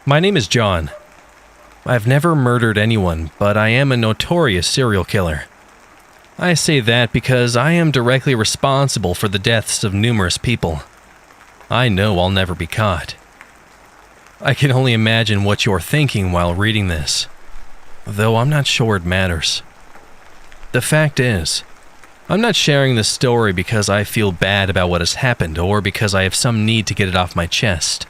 My name is John. I've never murdered anyone, but I am a notorious serial killer. I say that because I am directly responsible for the deaths of numerous people. I know I'll never be caught. I can only imagine what you're thinking while reading this, though I'm not sure it matters. The fact is, I'm not sharing this story because I feel bad about what has happened or because I have some need to get it off my chest.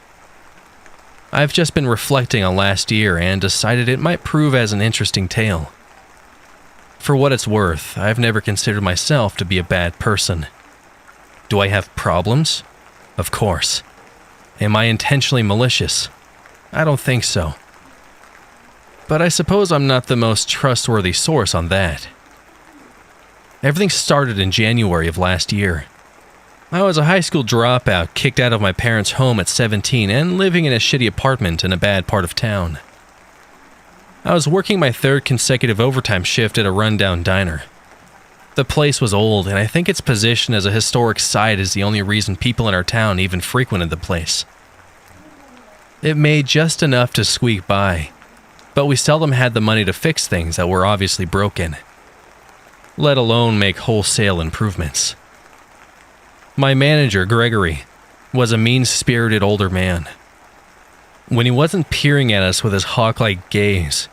I've just been reflecting on last year and decided it might prove as an interesting tale. For what it's worth, I've never considered myself to be a bad person. Do I have problems? Of course. Am I intentionally malicious? I don't think so. But I suppose I'm not the most trustworthy source on that. Everything started in January of last year. I was a high school dropout, kicked out of my parents' home at 17 and living in a shitty apartment in a bad part of town. I was working my third consecutive overtime shift at a rundown diner. The place was old, and I think its position as a historic site is the only reason people in our town even frequented the place. It made just enough to squeak by, but we seldom had the money to fix things that were obviously broken, let alone make wholesale improvements. My manager, Gregory, was a mean-spirited older man. When he wasn't peering at us with his hawk-like gaze,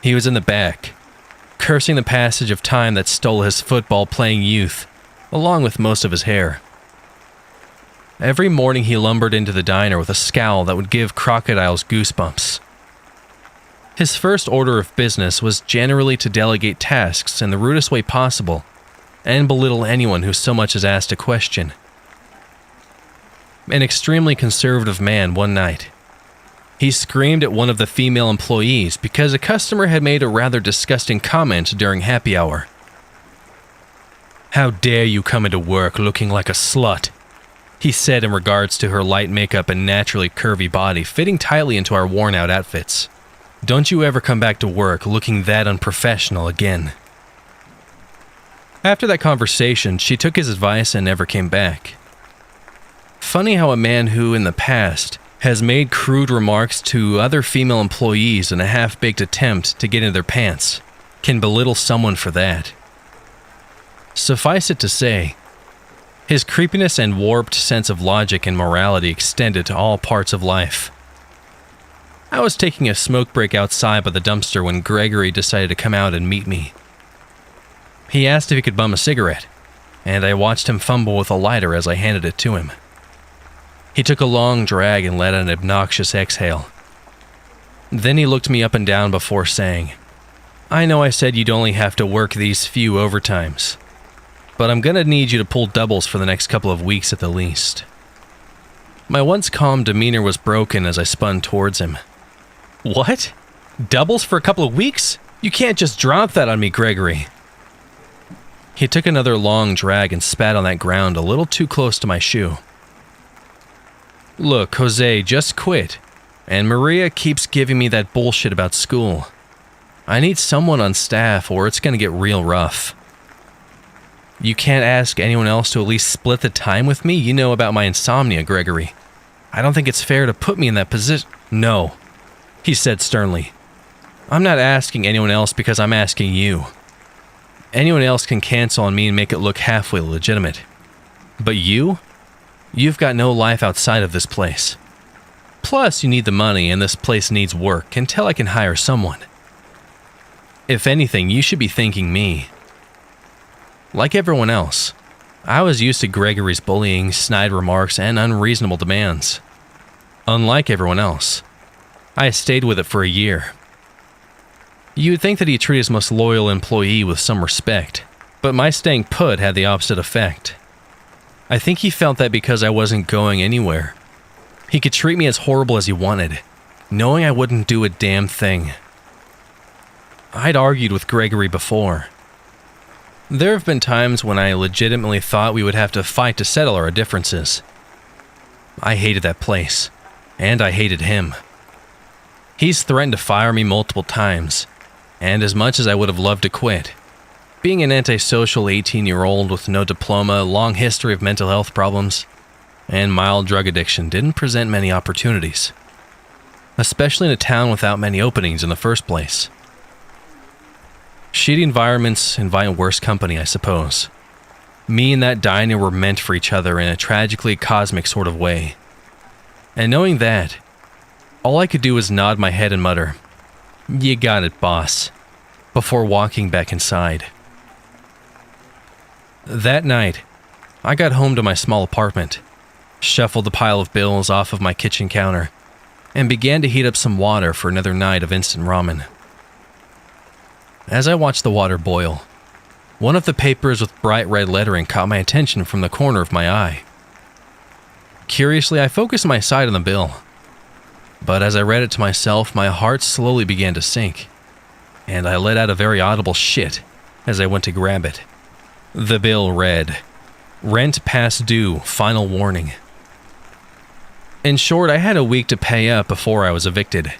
he was in the back, cursing the passage of time that stole his football-playing youth, along with most of his hair. Every morning he lumbered into the diner with a scowl that would give crocodiles goosebumps. His first order of business was generally to delegate tasks in the rudest way possible and belittle anyone who so much as asked a question. An extremely conservative man one night. He screamed at one of the female employees because a customer had made a rather disgusting comment during happy hour. "How dare you come into work looking like a slut?" he said in regards to her light makeup and naturally curvy body fitting tightly into our worn-out outfits. "Don't you ever come back to work looking that unprofessional again." After that conversation, she took his advice and never came back. Funny how a man who, in the past, has made crude remarks to other female employees in a half-baked attempt to get in their pants can belittle someone for that. Suffice it to say, his creepiness and warped sense of logic and morality extended to all parts of life. I was taking a smoke break outside by the dumpster when Gregory decided to come out and meet me. He asked if he could bum a cigarette, and I watched him fumble with a lighter as I handed it to him. He took a long drag and let out an obnoxious exhale. Then he looked me up and down before saying, "I know I said you'd only have to work these few overtimes, but I'm gonna need you to pull doubles for the next couple of weeks at the least." My once calm demeanor was broken as I spun towards him. "What? Doubles for a couple of weeks? You can't just drop that on me, Gregory." He took another long drag and spat on that ground a little too close to my shoe. "Look, Jose, just quit. And Maria keeps giving me that bullshit about school. I need someone on staff or it's gonna get real rough. You can't ask anyone else to at least split the time with me? You know about my insomnia, Gregory. I don't think it's fair to put me in that position." "No," he said sternly. "I'm not asking anyone else because I'm asking you. Anyone else can cancel on me and make it look halfway legitimate. But you've got no life outside of this place. Plus, you need the money and this place needs work until I can hire someone. If anything, you should be thanking me." Like everyone else, I was used to Gregory's bullying, snide remarks, and unreasonable demands. Unlike everyone else, I stayed with it for a year. You would think that he'd treat his most loyal employee with some respect, but my staying put had the opposite effect. I think he felt that because I wasn't going anywhere, he could treat me as horrible as he wanted, knowing I wouldn't do a damn thing. I'd argued with Gregory before. There have been times when I legitimately thought we would have to fight to settle our differences. I hated that place, and I hated him. He's threatened to fire me multiple times, and as much as I would have loved to quit, being an antisocial 18-year-old with no diploma, long history of mental health problems, and mild drug addiction didn't present many opportunities. especially in a town without many openings in the first place. Shitty environments invite worse company, I suppose. Me and that diner were meant for each other in a tragically cosmic sort of way. And knowing that, all I could do was nod my head and mutter, "You got it, boss," before walking back inside. That night, I got home to my small apartment, shuffled the pile of bills off of my kitchen counter, and began to heat up some water for another night of instant ramen. As I watched the water boil, one of the papers with bright red lettering caught my attention from the corner of my eye. Curiously, I focused my sight on the bill, but as I read it to myself, my heart slowly began to sink, and I let out a very audible shit as I went to grab it. The bill read, "Rent past due, final warning." In short, I had a week to pay up before I was evicted.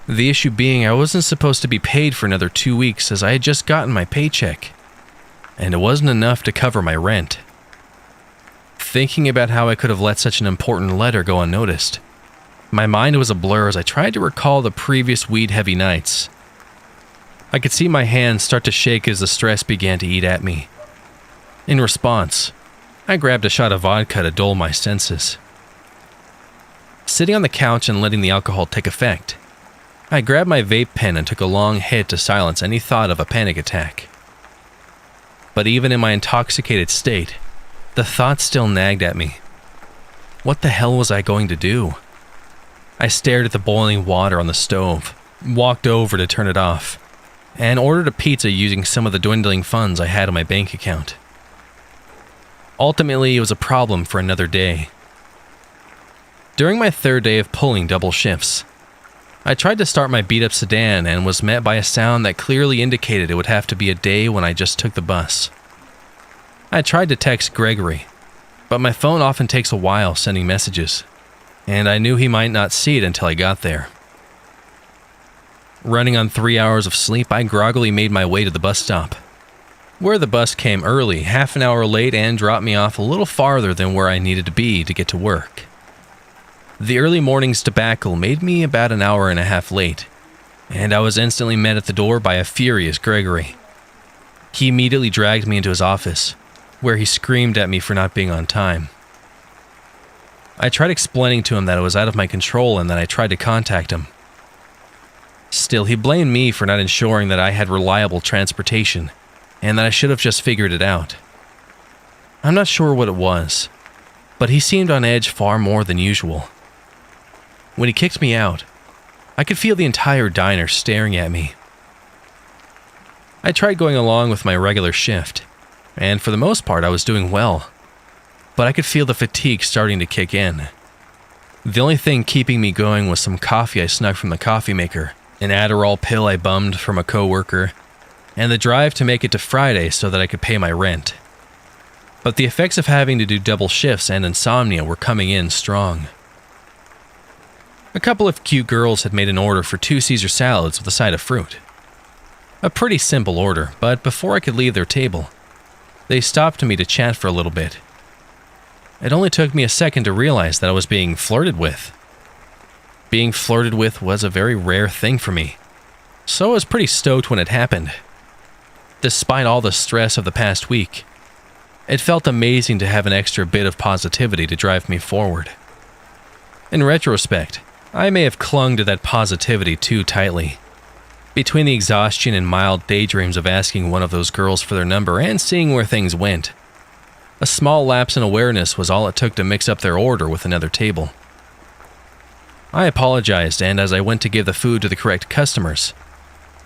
The issue being I wasn't supposed to be paid for another 2 weeks as I had just gotten my paycheck, and it wasn't enough to cover my rent. Thinking about how I could have let such an important letter go unnoticed, my mind was a blur as I tried to recall the previous weed-heavy nights. I could see my hands start to shake as the stress began to eat at me. In response, I grabbed a shot of vodka to dull my senses. Sitting on the couch and letting the alcohol take effect, I grabbed my vape pen and took a long hit to silence any thought of a panic attack. But even in my intoxicated state, the thought still nagged at me. What the hell was I going to do? I stared at the boiling water on the stove, walked over to turn it off, and ordered a pizza using some of the dwindling funds I had on my bank account. Ultimately, it was a problem for another day. During my third day of pulling double shifts, I tried to start my beat-up sedan and was met by a sound that clearly indicated it would have to be a day when I just took the bus. I tried to text Gregory, but my phone often takes a while sending messages, and I knew he might not see it until I got there. Running on 3 hours of sleep, I groggily made my way to the bus stop, where the bus came early, half an hour late, and dropped me off a little farther than where I needed to be to get to work. The early morning's debacle made me about an hour and a half late, and I was instantly met at the door by a furious Gregory. He immediately dragged me into his office, where he screamed at me for not being on time. I tried explaining to him that it was out of my control and that I tried to contact him. Still, he blamed me for not ensuring that I had reliable transportation, and that I should have just figured it out. I'm not sure what it was, but he seemed on edge far more than usual. When he kicked me out, I could feel the entire diner staring at me. I tried going along with my regular shift, and for the most part I was doing well, but I could feel the fatigue starting to kick in. The only thing keeping me going was some coffee I snuck from the coffee maker, an Adderall pill I bummed from a coworker, and the drive to make it to Friday so that I could pay my rent. But the effects of having to do double shifts and insomnia were coming in strong. A couple of cute girls had made an order for 2 Caesar salads with a side of fruit. A pretty simple order, but before I could leave their table, they stopped me to chat for a little bit. It only took me a second to realize that I was being flirted with. Being flirted with was a very rare thing for me, so I was pretty stoked when it happened. Despite all the stress of the past week, it felt amazing to have an extra bit of positivity to drive me forward. In retrospect, I may have clung to that positivity too tightly. Between the exhaustion and mild daydreams of asking one of those girls for their number and seeing where things went, a small lapse in awareness was all it took to mix up their order with another table. I apologized, and as I went to give the food to the correct customers,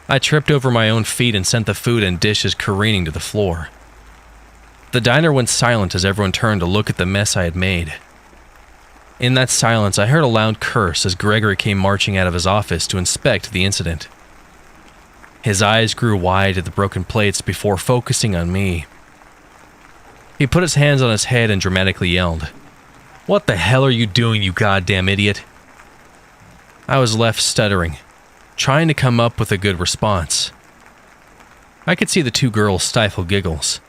I tripped over my own feet and sent the food and dishes careening to the floor. The diner went silent as everyone turned to look at the mess I had made. In that silence, I heard a loud curse as Gregory came marching out of his office to inspect the incident. His eyes grew wide at the broken plates before focusing on me. He put his hands on his head and dramatically yelled, "What the hell are you doing, you goddamn idiot?" I was left stuttering, trying to come up with a good response. I could see the 2 girls stifle giggles,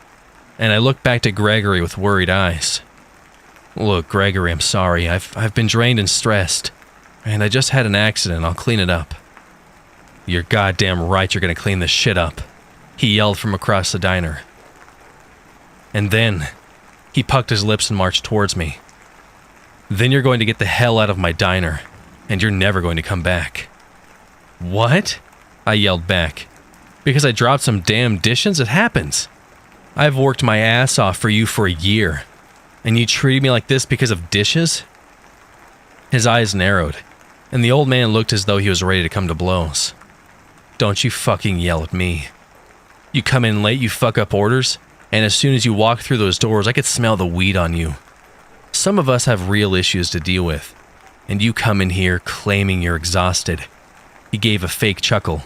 and I looked back to Gregory with worried eyes. "Look, Gregory, I'm sorry. I've been drained and stressed. And I just had an accident, I'll clean it up. You're goddamn right you're gonna clean this shit up, he yelled from across the diner. And then, he pucked his lips and marched towards me. Then you're going to get the hell out of my diner, and you're never going to come back. What? I yelled back. Because I dropped some damn dishes? It happens. I've worked my ass off for you for a year, and you treated me like this because of dishes? His eyes narrowed, and the old man looked as though he was ready to come to blows. Don't you fucking yell at me. You come in late, you fuck up orders, and as soon as you walk through those doors, I could smell the weed on you. Some of us have real issues to deal with, and you come in here claiming you're exhausted. He gave a fake chuckle.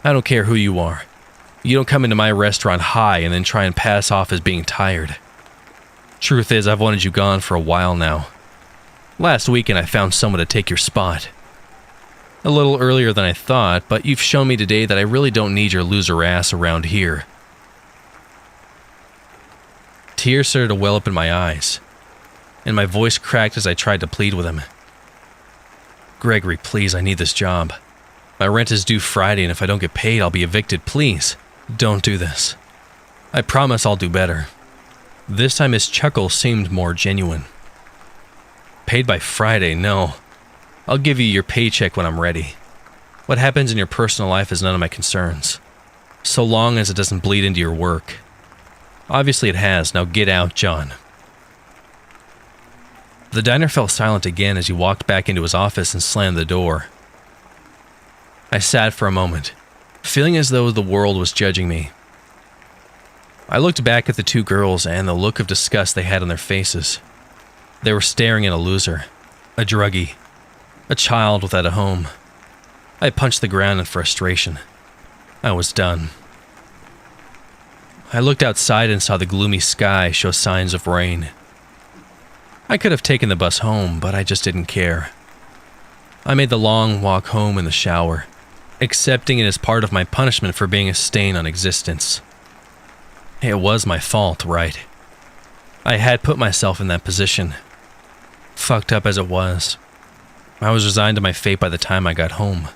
I don't care who you are. You don't come into my restaurant high and then try and pass off as being tired. Truth is, I've wanted you gone for a while now. Last weekend I found someone to take your spot. A little earlier than I thought, but you've shown me today that I really don't need your loser ass around here. Tears started to well up in my eyes, and my voice cracked as I tried to plead with him. Gregory, please, I need this job. My rent is due Friday, and if I don't get paid, I'll be evicted. Please, don't do this. I promise I'll do better. This time his chuckle seemed more genuine. Paid by Friday? No. I'll give you your paycheck when I'm ready. What happens in your personal life is none of my concerns, so long as it doesn't bleed into your work. Obviously it has. Now get out, John. The diner fell silent again as he walked back into his office and slammed the door. I sat for a moment, feeling as though the world was judging me. I looked back at the two girls and the look of disgust they had on their faces. They were staring at a loser, a druggie, a child without a home. I punched the ground in frustration. I was done. I looked outside and saw the gloomy sky show signs of rain. I could have taken the bus home, but I just didn't care. I made the long walk home in the shower, accepting it as part of my punishment for being a stain on existence. It was my fault, right? I had put myself in that position. Fucked up as it was. I was resigned to my fate by the time I got home.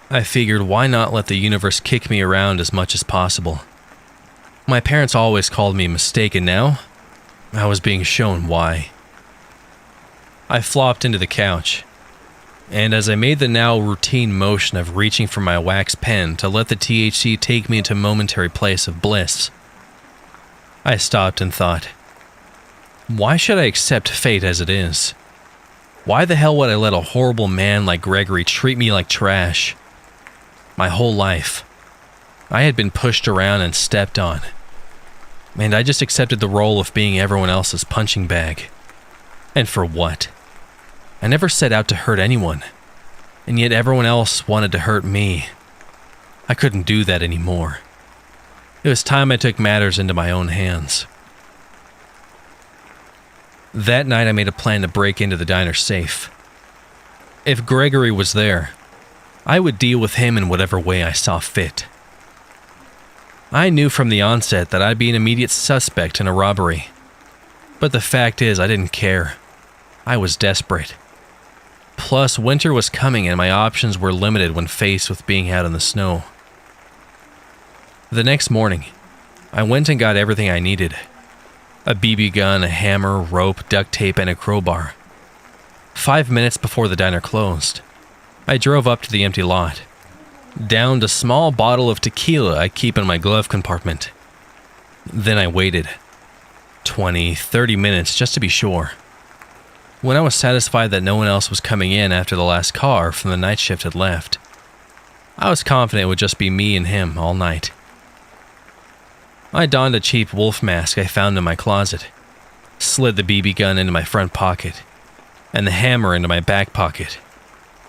I figured, why not let the universe kick me around as much as possible? My parents always called me a mistake, and now I was being shown why. I flopped into the couch, and as I made the now routine motion of reaching for my wax pen to let the THC take me into a momentary place of bliss, I stopped and thought, why should I accept fate as it is? Why the hell would I let a horrible man like Gregory treat me like trash? My whole life, I had been pushed around and stepped on, and I just accepted the role of being everyone else's punching bag. And for what? I never set out to hurt anyone, and yet everyone else wanted to hurt me. I couldn't do that anymore. It was time I took matters into my own hands. That night I made a plan to break into the diner safe. If Gregory was there, I would deal with him in whatever way I saw fit. I knew from the onset that I'd be an immediate suspect in a robbery. But the fact is, I didn't care. I was desperate. Plus, winter was coming and my options were limited when faced with being out in the snow. The next morning, I went and got everything I needed. A BB gun, a hammer, rope, duct tape, and a crowbar. 5 minutes before the diner closed, I drove up to the empty lot, downed a small bottle of tequila I keep in my glove compartment. Then I waited 20, 30 minutes just to be sure. When I was satisfied that no one else was coming in after the last car from the night shift had left, I was confident it would just be me and him all night. I donned a cheap wolf mask I found in my closet, slid the BB gun into my front pocket, and the hammer into my back pocket.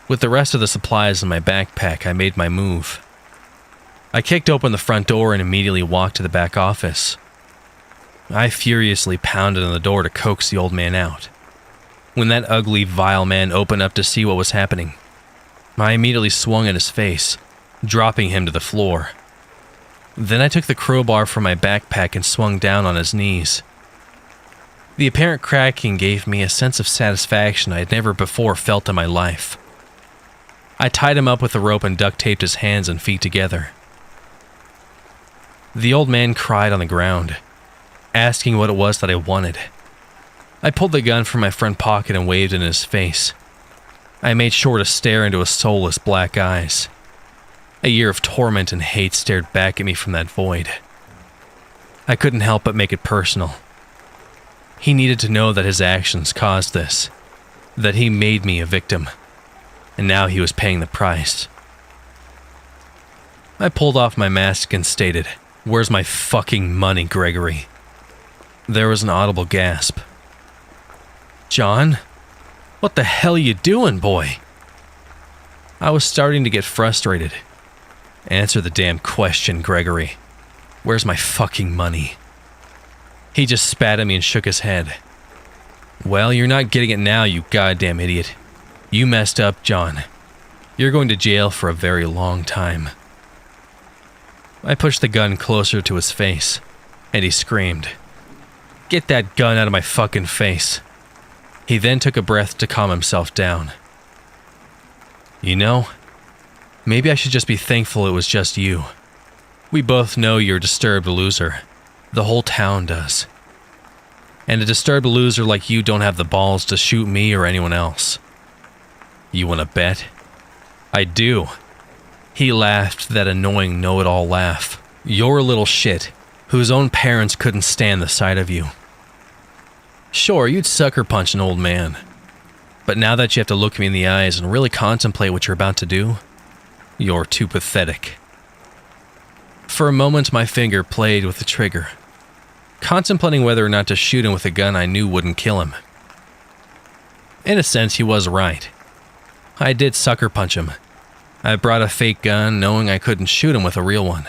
With the rest of the supplies in my backpack, I made my move. I kicked open the front door and immediately walked to the back office. I furiously pounded on the door to coax the old man out. When that ugly, vile man opened up to see what was happening, I immediately swung at his face, dropping him to the floor. Then I took the crowbar from my backpack and swung down on his knees. The apparent cracking gave me a sense of satisfaction I had never before felt in my life. I tied him up with a rope and duct taped his hands and feet together. The old man cried on the ground, asking what it was that I wanted. I pulled the gun from my front pocket and waved it in his face. I made sure to stare into his soulless black eyes. A year of torment and hate stared back at me from that void. I couldn't help but make it personal. He needed to know that his actions caused this, that he made me a victim, and now he was paying the price. I pulled off my mask and stated, "Where's my fucking money, Gregory?" There was an audible gasp. "John? What the hell you doing, boy?" I was starting to get frustrated. "Answer the damn question, Gregory. Where's my fucking money?" He just spat at me and shook his head. "Well, you're not getting it now, you goddamn idiot. You messed up, John. You're going to jail for a very long time." I pushed the gun closer to his face, and he screamed, "Get that gun out of my fucking face." He then took a breath to calm himself down. "You know, maybe I should just be thankful it was just you. We both know you're a disturbed loser. The whole town does. And a disturbed loser like you don't have the balls to shoot me or anyone else. You want to bet?" "I do." He laughed that annoying know-it-all laugh. "You're a little shit whose own parents couldn't stand the sight of you. Sure, you'd sucker punch an old man. But now that you have to look me in the eyes and really contemplate what you're about to do, you're too pathetic." For a moment, my finger played with the trigger, contemplating whether or not to shoot him with a gun I knew wouldn't kill him. In a sense, he was right. I did sucker punch him. I brought a fake gun, knowing I couldn't shoot him with a real one.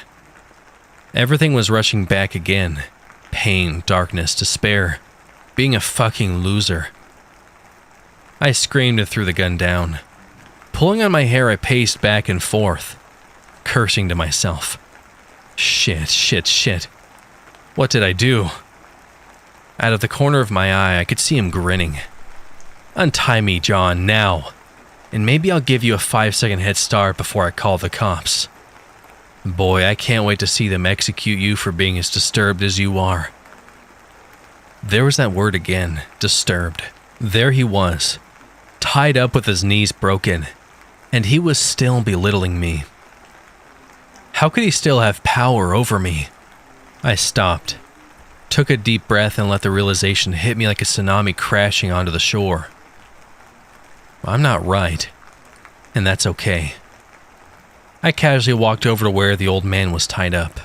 Everything was rushing back again. Pain, darkness, despair. Being a fucking loser. I screamed and threw the gun down. Pulling on my hair, I paced back and forth, cursing to myself. Shit. What did I do? Out of the corner of my eye, I could see him grinning. "Untie me, John, now. And maybe I'll give you a 5-second head start before I call the cops. Boy, I can't wait to see them execute you for being as disturbed as you are." There was that word again, disturbed. There he was, tied up with his knees broken, and he was still belittling me. How could he still have power over me? I stopped, took a deep breath, and let the realization hit me like a tsunami crashing onto the shore. I'm not right, and that's okay. I casually walked over to where the old man was tied up,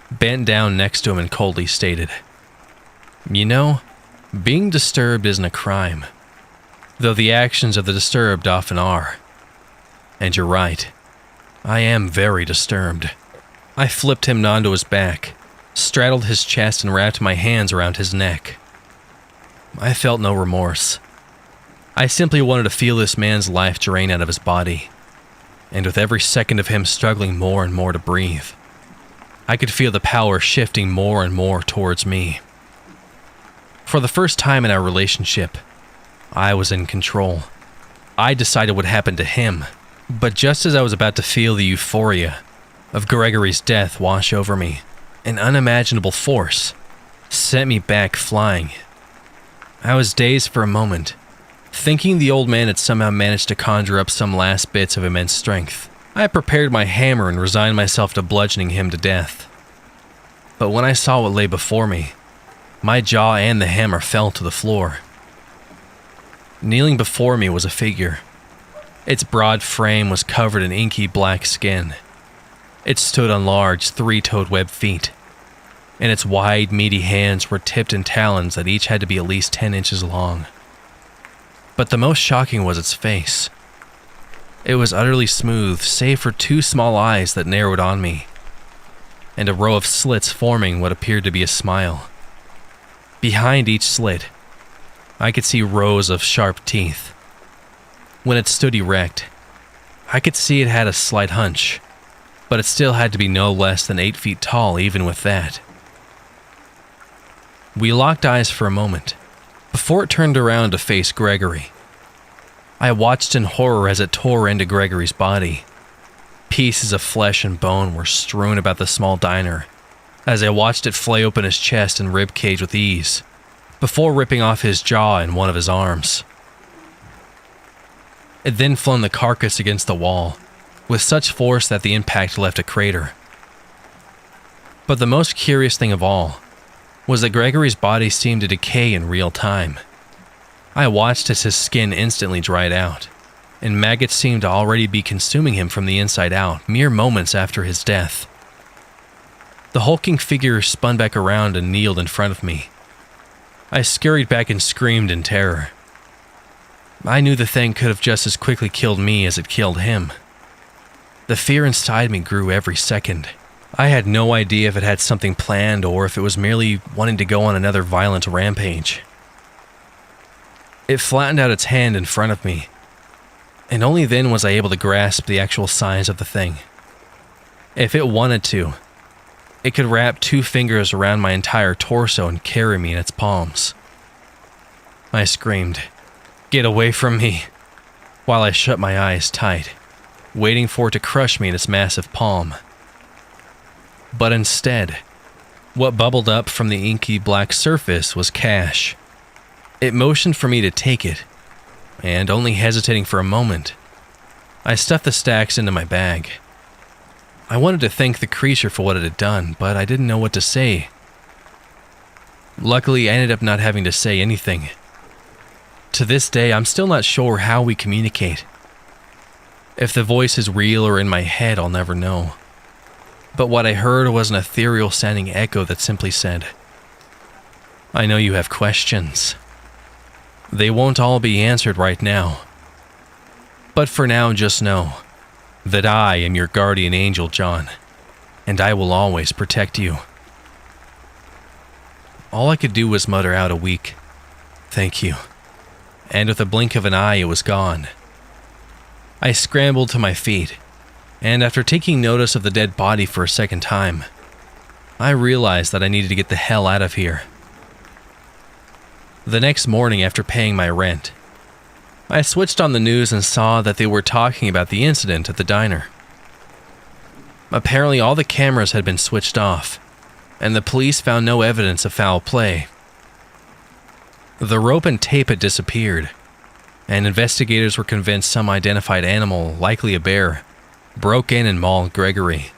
bent down next to him and coldly stated, "You know, being disturbed isn't a crime, though the actions of the disturbed often are. And you're right, I am very disturbed." I flipped him onto his back, straddled his chest, and wrapped my hands around his neck. I felt no remorse. I simply wanted to feel this man's life drain out of his body, and with every second of him struggling more and more to breathe, I could feel the power shifting more and more towards me. For the first time in our relationship, I was in control. I decided what happened to him, but just as I was about to feel the euphoria of Gregory's death wash over me, an unimaginable force sent me back flying. I was dazed for a moment, thinking the old man had somehow managed to conjure up some last bits of immense strength. I prepared my hammer and resigned myself to bludgeoning him to death. But when I saw what lay before me, my jaw and the hammer fell to the floor. Kneeling before me was a figure. Its broad frame was covered in inky black skin. It stood on large, 3-toed webbed feet, and its wide, meaty hands were tipped in talons that each had to be at least 10 inches long. But the most shocking was its face. It was utterly smooth, save for 2 small eyes that narrowed on me, and a row of slits forming what appeared to be a smile. Behind each slit, I could see rows of sharp teeth. When it stood erect, I could see it had a slight hunch, but it still had to be no less than 8 feet tall even with that. We locked eyes for a moment, before it turned around to face Gregory. I watched in horror as it tore into Gregory's body. Pieces of flesh and bone were strewn about the small diner as I watched it flay open his chest and rib cage with ease, before ripping off his jaw and one of his arms. It then flung the carcass against the wall, with such force that the impact left a crater. But the most curious thing of all was that Gregory's body seemed to decay in real time. I watched as his skin instantly dried out, and maggots seemed to already be consuming him from the inside out mere moments after his death. The hulking figure spun back around and kneeled in front of me. I scurried back and screamed in terror. I knew the thing could have just as quickly killed me as it killed him. The fear inside me grew every second. I had no idea if it had something planned or if it was merely wanting to go on another violent rampage. It flattened out its hand in front of me, and only then was I able to grasp the actual size of the thing. If it wanted to, it could wrap 2 fingers around my entire torso and carry me in its palms. I screamed, "Get away from me," while I shut my eyes tight, waiting for it to crush me in its massive palm. But instead, what bubbled up from the inky black surface was cash. It motioned for me to take it, and only hesitating for a moment, I stuffed the stacks into my bag. I wanted to thank the creature for what it had done, but I didn't know what to say. Luckily, I ended up not having to say anything. To this day, I'm still not sure how we communicate. If the voice is real or in my head, I'll never know. But what I heard was an ethereal-sounding echo that simply said, "I know you have questions. They won't all be answered right now. But for now, just know that I am your guardian angel, John, and I will always protect you." All I could do was mutter out a weak, "Thank you," and with a blink of an eye, it was gone. I scrambled to my feet, and after taking notice of the dead body for a second time, I realized that I needed to get the hell out of here. The next morning, after paying my rent, I switched on the news and saw that they were talking about the incident at the diner. Apparently, all the cameras had been switched off, and the police found no evidence of foul play. The rope and tape had disappeared, and investigators were convinced some identified animal, likely a bear, broke in and mauled Gregory.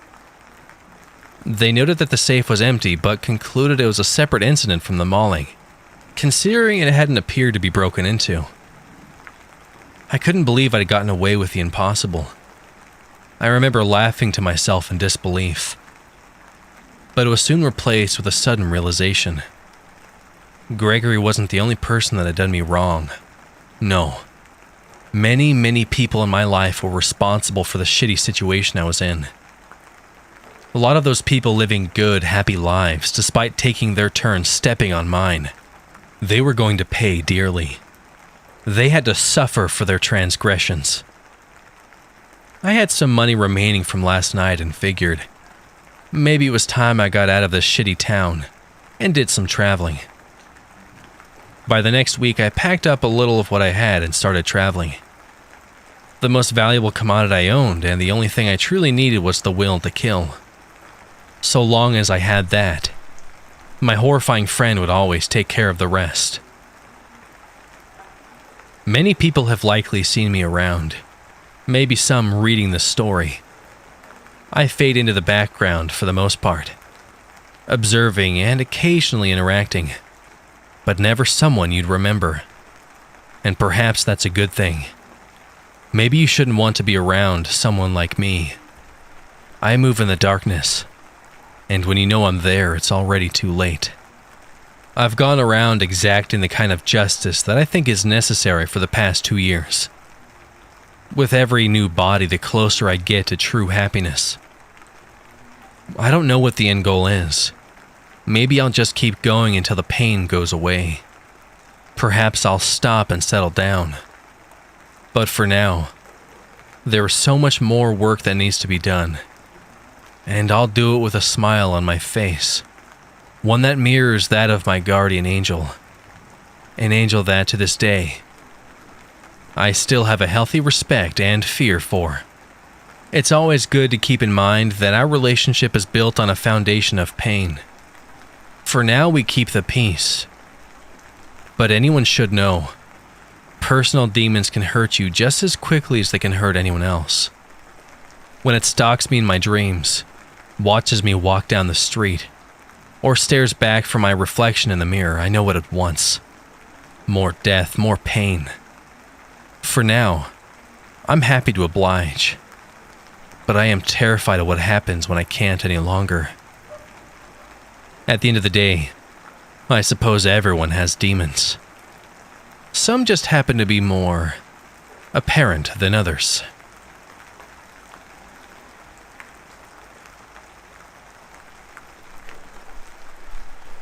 They noted that the safe was empty, but concluded it was a separate incident from the mauling, considering it hadn't appeared to be broken into. I couldn't believe I'd gotten away with the impossible. I remember laughing to myself in disbelief. But it was soon replaced with a sudden realization. Gregory wasn't the only person that had done me wrong. No. Many, many people in my life were responsible for the shitty situation I was in. A lot of those people living good, happy lives, despite taking their turn stepping on mine. They were going to pay dearly. They had to suffer for their transgressions. I had some money remaining from last night and figured maybe it was time I got out of this shitty town and did some traveling. By the next week, I packed up a little of what I had and started traveling. The most valuable commodity I owned, and the only thing I truly needed was the will to kill. So long as I had that, my horrifying friend would always take care of the rest. Many people have likely seen me around, maybe some reading the story. I fade into the background for the most part, observing and occasionally interacting, but never someone you'd remember. And perhaps that's a good thing. Maybe you shouldn't want to be around someone like me. I move in the darkness, and when you know I'm there, it's already too late. I've gone around exacting the kind of justice that I think is necessary for the past 2 years. With every new body, the closer I get to true happiness. I don't know what the end goal is. Maybe I'll just keep going until the pain goes away. Perhaps I'll stop and settle down. But for now, there is so much more work that needs to be done. And I'll do it with a smile on my face. One that mirrors that of my guardian angel. an angel that to this day I still have a healthy respect and fear for. It's always good to keep in mind that our relationship is built on a foundation of pain. For now, we keep the peace. But anyone should know, personal demons can hurt you just as quickly as they can hurt anyone else. When it stalks me in my dreams, watches me walk down the street, or stares back from my reflection in the mirror, I know what it wants. More death, more pain. For now, I'm happy to oblige, but I am terrified of what happens when I can't any longer. At the end of the day, I suppose everyone has demons. Some just happen to be more apparent than others.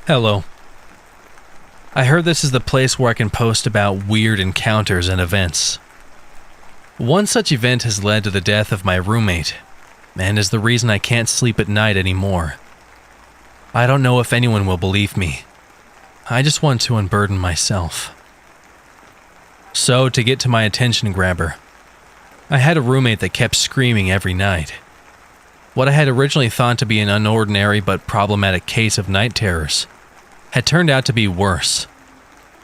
Hello. I heard this is the place where I can post about weird encounters and events. One such event has led to the death of my roommate, and is the reason I can't sleep at night anymore. I don't know if anyone will believe me. I just want to unburden myself. So, to get to my attention grabber, I had a roommate that kept screaming every night. What I had originally thought to be an unordinary but problematic case of night terrors had turned out to be worse.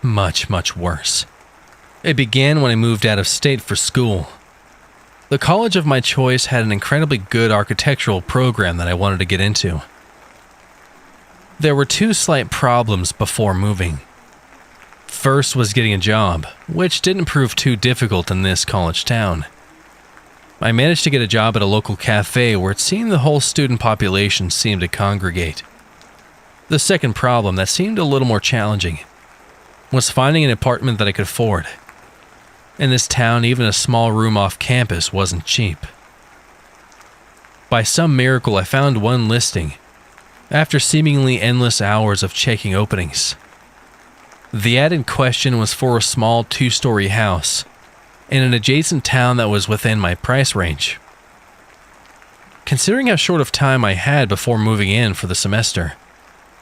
Much, much worse. It began when I moved out of state for school. The college of my choice had an incredibly good architectural program that I wanted to get into. There were two slight problems before moving. First was getting a job, which didn't prove too difficult in this college town. I managed to get a job at a local cafe where it seemed the whole student population seemed to congregate. The second problem that seemed a little more challenging was finding an apartment that I could afford. In this town, even a small room off campus wasn't cheap. By some miracle, I found one listing after seemingly endless hours of checking openings. The ad in question was for a small 2-story house in an adjacent town that was within my price range. Considering how short of time I had before moving in for the semester,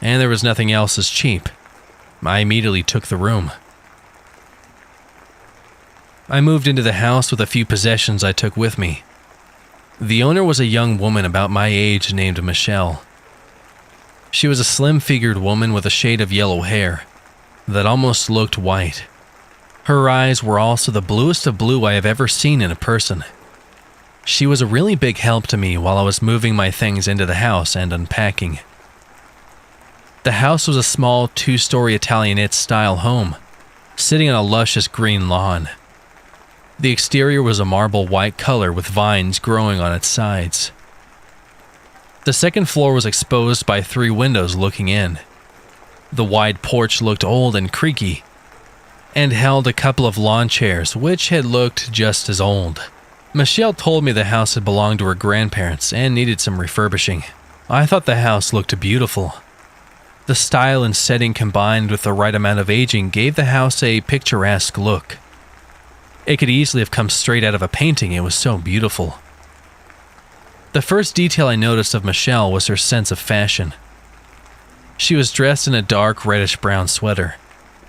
and there was nothing else as cheap, I immediately took the room. I moved into the house with a few possessions I took with me. The owner was a young woman about my age named Michelle. She was a slim-figured woman with a shade of yellow hair that almost looked white. Her eyes were also the bluest of blue I have ever seen in a person. She was a really big help to me while I was moving my things into the house and unpacking. The house was a small 2-story Italianate-style home, sitting on a luscious green lawn. The exterior was a marble white color with vines growing on its sides. The second floor was exposed by 3 windows looking in. The wide porch looked old and creaky, and held a couple of lawn chairs which had looked just as old. Michelle told me the house had belonged to her grandparents and needed some refurbishing. I thought the house looked beautiful. The style and setting combined with the right amount of aging gave the house a picturesque look. It could easily have come straight out of a painting, it was so beautiful. The first detail I noticed of Michelle was her sense of fashion. She was dressed in a dark reddish-brown sweater,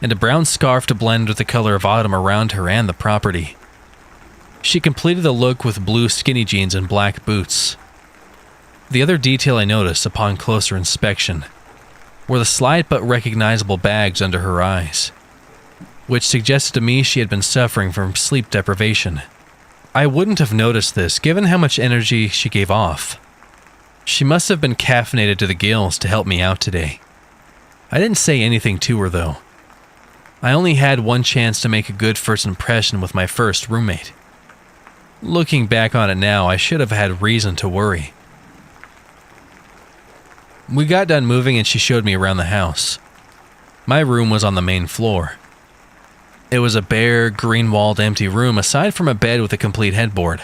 and a brown scarf to blend with the color of autumn around her and the property. She completed the look with blue skinny jeans and black boots. The other detail I noticed upon closer inspection were the slight but recognizable bags under her eyes, which suggested to me she had been suffering from sleep deprivation. I wouldn't have noticed this given how much energy she gave off. She must have been caffeinated to the gills to help me out today. I didn't say anything to her though. I only had one chance to make a good first impression with my first roommate. Looking back on it now, I should have had reason to worry. We got done moving and she showed me around the house. My room was on the main floor. It was a bare, green-walled empty room aside from a bed with a complete headboard,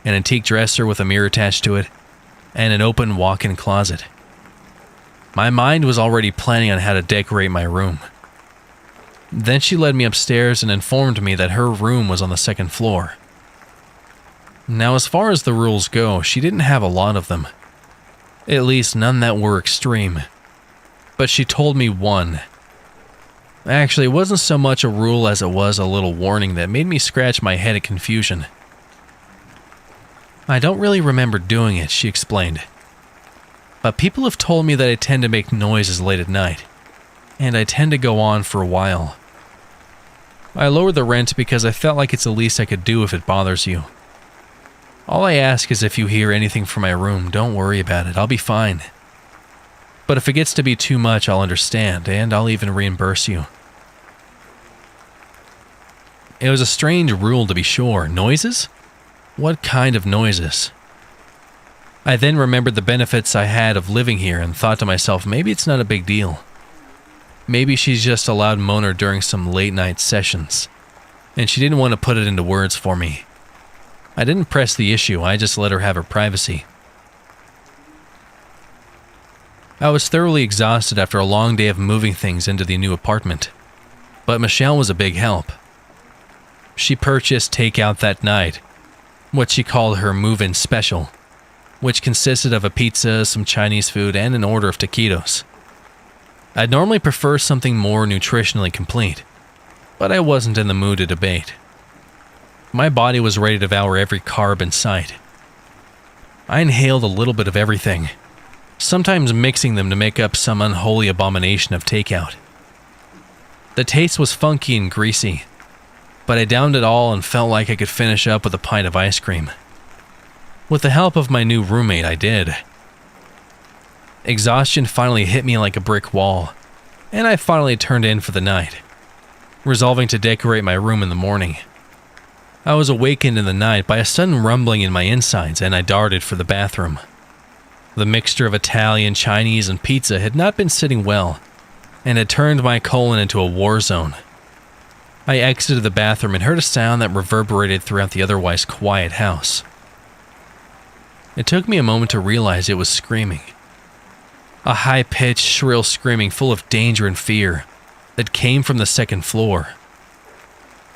an antique dresser with a mirror attached to it, and an open walk-in closet. My mind was already planning on how to decorate my room. Then she led me upstairs and informed me that her room was on the second floor. Now, as far as the rules go, she didn't have a lot of them. At least none that were extreme. But she told me one. Actually, it wasn't so much a rule as it was a little warning that made me scratch my head in confusion. I don't really remember doing it, she explained. But people have told me that I tend to make noises late at night, and I tend to go on for a while. I lowered the rent because I felt like it's the least I could do if it bothers you. All I ask is if you hear anything from my room, don't worry about it, I'll be fine. But if it gets to be too much, I'll understand, and I'll even reimburse you. It was a strange rule to be sure. Noises? What kind of noises? I then remembered the benefits I had of living here and thought to myself, maybe it's not a big deal. Maybe she's just a loud moaner during some late night sessions, and she didn't want to put it into words for me. I didn't press the issue, I just let her have her privacy. I was thoroughly exhausted after a long day of moving things into the new apartment, but Michelle was a big help. She purchased takeout that night, what she called her move-in special, which consisted of a pizza, some Chinese food, and an order of taquitos. I'd normally prefer something more nutritionally complete, but I wasn't in the mood to debate. My body was ready to devour every carb in sight. I inhaled a little bit of everything, sometimes mixing them to make up some unholy abomination of takeout. The taste was funky and greasy, but I downed it all and felt like I could finish up with a pint of ice cream. With the help of my new roommate, I did. Exhaustion finally hit me like a brick wall, and I finally turned in for the night, resolving to decorate my room in the morning. I was awakened in the night by a sudden rumbling in my insides, and I darted for the bathroom. The mixture of Italian, Chinese, and pizza had not been sitting well, and had turned my colon into a war zone. I exited the bathroom and heard a sound that reverberated throughout the otherwise quiet house. It took me a moment to realize it was screaming. A high-pitched, shrill screaming full of danger and fear that came from the second floor.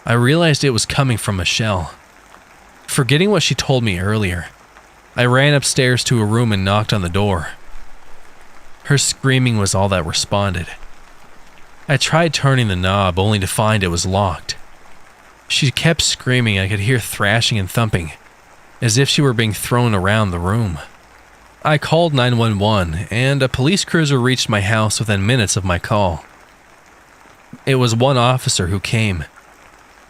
I realized it was coming from Michelle. Forgetting what she told me earlier, I ran upstairs to her room and knocked on the door. Her screaming was all that responded. I tried turning the knob only to find it was locked. She kept screaming. I could hear thrashing and thumping, as if she were being thrown around the room. I called 911, and a police cruiser reached my house within minutes of my call. It was one officer who came,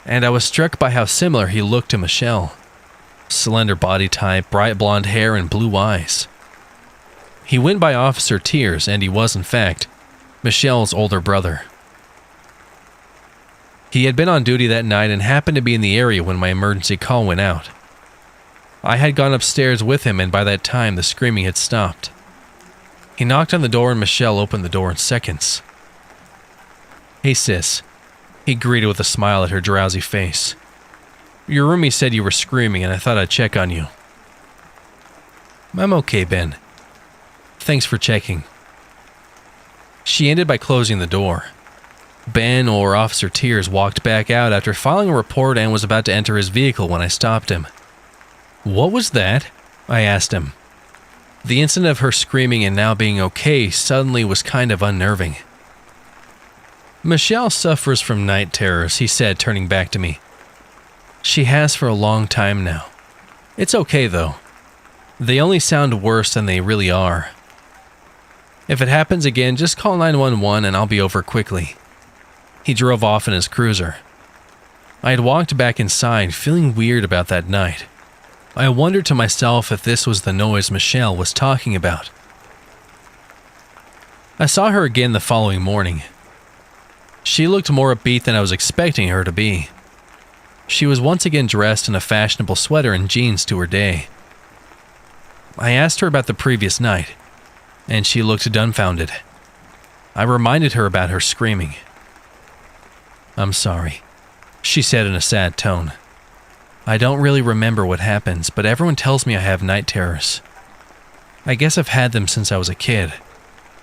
and I was struck by how similar he looked to Michelle. Slender body type, bright blonde hair, and blue eyes. He went by Officer Tears, and he was, in fact, Michelle's older brother. He had been on duty that night and happened to be in the area when my emergency call went out. I had gone upstairs with him, and by that time the screaming had stopped. He knocked on the door and Michelle opened the door in seconds. "Hey sis," he greeted with a smile at her drowsy face. "Your roomie said you were screaming and I thought I'd check on you." "I'm okay, Ben. Thanks for checking." She ended by closing the door. Ben, or Officer Tears, walked back out after filing a report and was about to enter his vehicle when I stopped him. "What was that?" I asked him. The incident of her screaming and now being okay suddenly was kind of unnerving. "Michelle suffers from night terrors," he said, turning back to me. "She has for a long time now. It's okay though. They only sound worse than they really are. If it happens again, just call 911 and I'll be over quickly." He drove off in his cruiser. I had walked back inside, feeling weird about that night. I wondered to myself if this was the noise Michelle was talking about. I saw her again the following morning. She looked more upbeat than I was expecting her to be. She was once again dressed in a fashionable sweater and jeans to her day. I asked her about the previous night, and she looked dumbfounded. I reminded her about her screaming. "I'm sorry," she said in a sad tone. "I don't really remember what happens, but everyone tells me I have night terrors. I guess I've had them since I was a kid.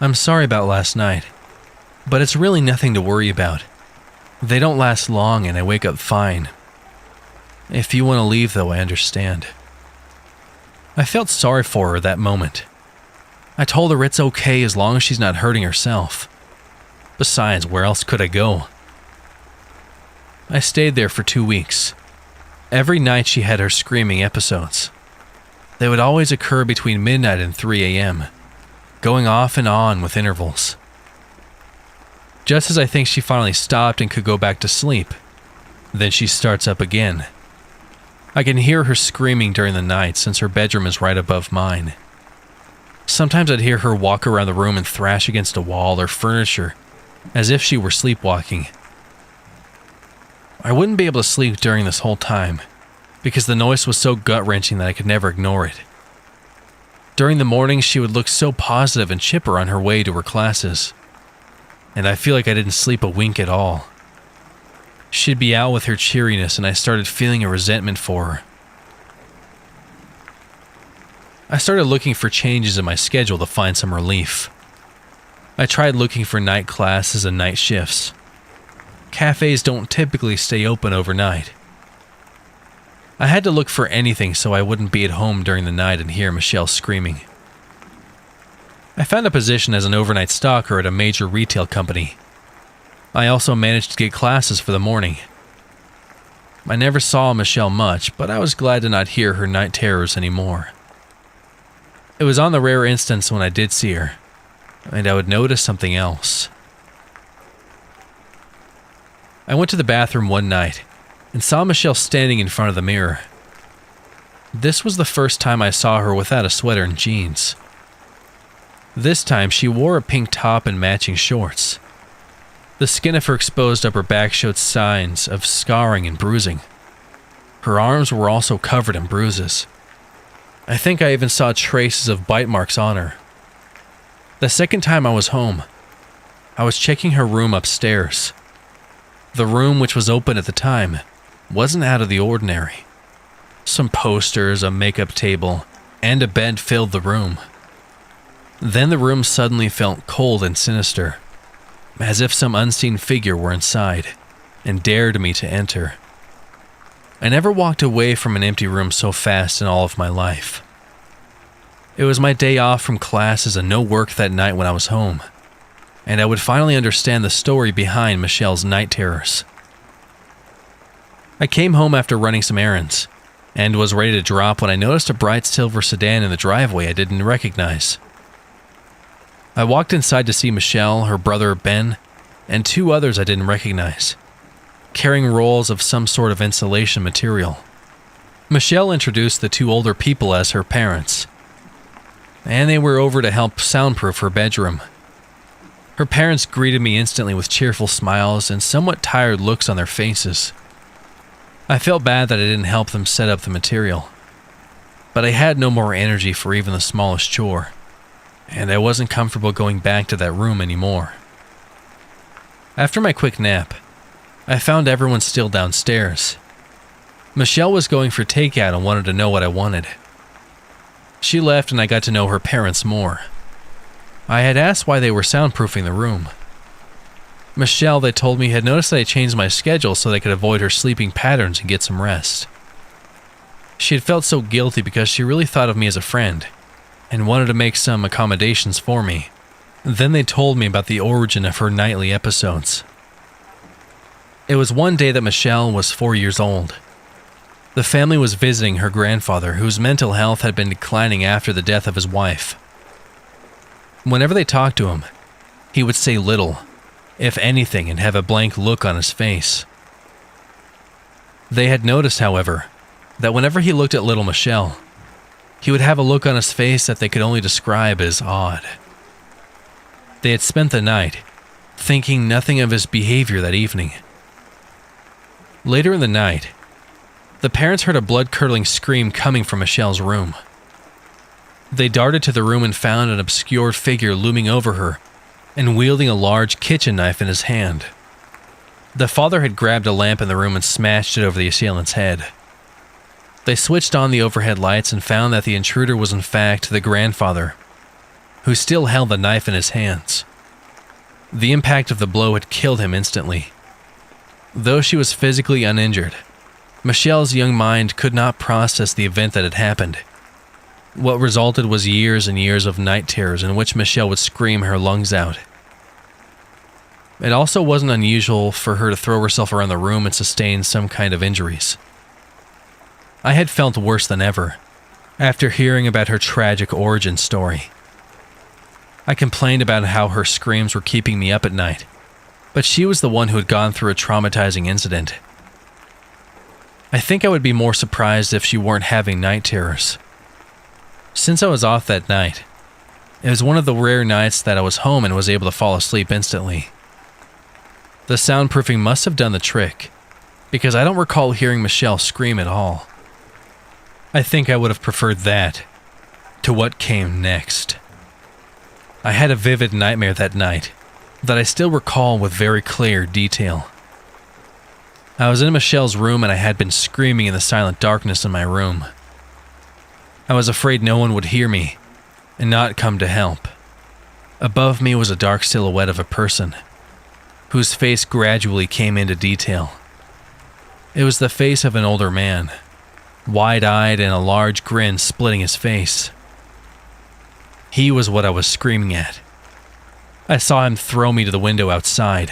I'm sorry about last night, but it's really nothing to worry about. They don't last long and I wake up fine. If you want to leave though, I understand." I felt sorry for her that moment. I told her it's okay as long as she's not hurting herself. Besides, where else could I go? I stayed there for 2 weeks. Every night she had her screaming episodes. They would always occur between midnight and 3 a.m., going off and on with intervals. Just as I think she finally stopped and could go back to sleep, then she starts up again. I can hear her screaming during the night since her bedroom is right above mine. Sometimes I'd hear her walk around the room and thrash against a wall or furniture as if she were sleepwalking. I wouldn't be able to sleep during this whole time because the noise was so gut-wrenching that I could never ignore it. During the morning, she would look so positive and chipper on her way to her classes, and I feel like I didn't sleep a wink at all. She'd be out with her cheeriness, and I started feeling a resentment for her. I started looking for changes in my schedule to find some relief. I tried looking for night classes and night shifts. Cafes don't typically stay open overnight. I had to look for anything so I wouldn't be at home during the night and hear Michelle screaming. I found a position as an overnight stalker at a major retail company. I also managed to get classes for the morning. I never saw Michelle much, but I was glad to not hear her night terrors anymore. It was on the rare instance when I did see her, and I would notice something else. I went to the bathroom one night and saw Michelle standing in front of the mirror. This was the first time I saw her without a sweater and jeans. This time she wore a pink top and matching shorts. The skin of her exposed upper back showed signs of scarring and bruising. Her arms were also covered in bruises. I think I even saw traces of bite marks on her. The second time I was home, I was checking her room upstairs. The room, which was open at the time, wasn't out of the ordinary. Some posters, a makeup table, and a bed filled the room. Then the room suddenly felt cold and sinister, as if some unseen figure were inside and dared me to enter. I never walked away from an empty room so fast in all of my life. It was my day off from classes and no work that night when I was home, and I would finally understand the story behind Michelle's night terrors. I came home after running some errands, and was ready to drop when I noticed a bright silver sedan in the driveway I didn't recognize. I walked inside to see Michelle, her brother Ben, and 2 others I didn't recognize, carrying rolls of some sort of insulation material. Michelle introduced the 2 older people as her parents, and they were over to help soundproof her bedroom. Her parents greeted me instantly with cheerful smiles and somewhat tired looks on their faces. I felt bad that I didn't help them set up the material, but I had no more energy for even the smallest chore, and I wasn't comfortable going back to that room anymore. After my quick nap, I found everyone still downstairs. Michelle was going for takeout and wanted to know what I wanted. She left and I got to know her parents more. I had asked why they were soundproofing the room. Michelle, they told me, had noticed that I changed my schedule so they could avoid her sleeping patterns and get some rest. She had felt so guilty because she really thought of me as a friend and wanted to make some accommodations for me. Then they told me about the origin of her nightly episodes. It was one day that Michelle was 4 years old. The family was visiting her grandfather, whose mental health had been declining after the death of his wife. Whenever they talked to him, he would say little, if anything, and have a blank look on his face. They had noticed, however, that whenever he looked at little Michelle, he would have a look on his face that they could only describe as odd. They had spent the night thinking nothing of his behavior that evening. Later in the night, the parents heard a blood-curdling scream coming from Michelle's room. They darted to the room and found an obscured figure looming over her and wielding a large kitchen knife in his hand. The father had grabbed a lamp in the room and smashed it over the assailant's head. They switched on the overhead lights and found that the intruder was in fact the grandfather, who still held the knife in his hands. The impact of the blow had killed him instantly. Though she was physically uninjured, Michelle's young mind could not process the event that had happened. What resulted was years and years of night terrors in which Michelle would scream her lungs out. It also wasn't unusual for her to throw herself around the room and sustain some kind of injuries. I had felt worse than ever after hearing about her tragic origin story. I complained about how her screams were keeping me up at night, but she was the one who had gone through a traumatizing incident. I think I would be more surprised if she weren't having night terrors. Since I was off that night, it was one of the rare nights that I was home and was able to fall asleep instantly. The soundproofing must have done the trick, because I don't recall hearing Michelle scream at all. I think I would have preferred that to what came next. I had a vivid nightmare that night that I still recall with very clear detail. I was in Michelle's room and I had been screaming in the silent darkness in my room. I was afraid no one would hear me and not come to help. Above me was a dark silhouette of a person whose face gradually came into detail. It was the face of an older man, wide-eyed and a large grin splitting his face. He was what I was screaming at. I saw him throw me to the window outside.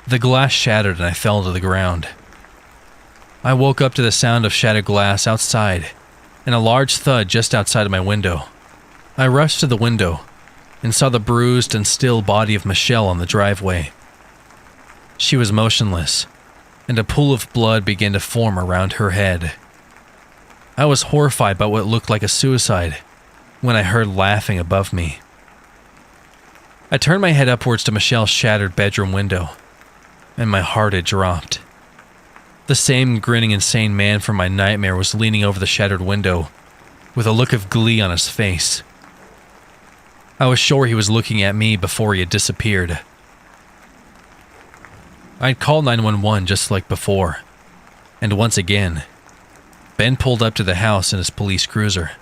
The glass shattered and I fell to the ground. I woke up to the sound of shattered glass outside and a large thud just outside of my window. I rushed to the window and saw the bruised and still body of Michelle on the driveway. She was motionless, and a pool of blood began to form around her head. I was horrified by what looked like a suicide when I heard laughing above me. I turned my head upwards to Michelle's shattered bedroom window, and my heart had dropped. The same grinning insane man from my nightmare was leaning over the shattered window with a look of glee on his face. I was sure he was looking at me before he had disappeared. I'd called 911 just like before, and once again, Ben pulled up to the house in his police cruiser.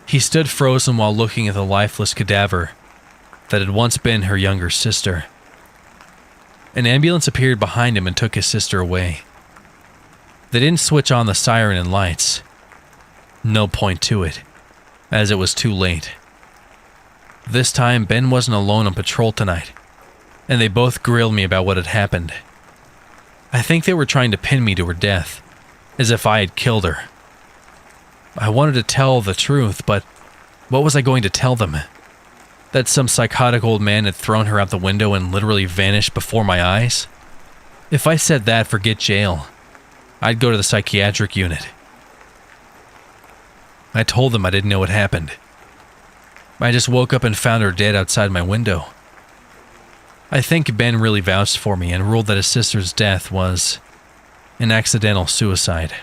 He stood frozen while looking at the lifeless cadaver that had once been her younger sister. An ambulance appeared behind him and took his sister away. They didn't switch on the siren and lights. No point to it, as it was too late. This time, Ben wasn't alone on patrol tonight, and they both grilled me about what had happened. I think they were trying to pin me to her death, as if I had killed her. I wanted to tell the truth, but what was I going to tell them? That some psychotic old man had thrown her out the window and literally vanished before my eyes? If I said that, forget jail. I'd go to the psychiatric unit. I told them I didn't know what happened. I just woke up and found her dead outside my window. I think Ben really vouched for me and ruled that his sister's death was an accidental suicide.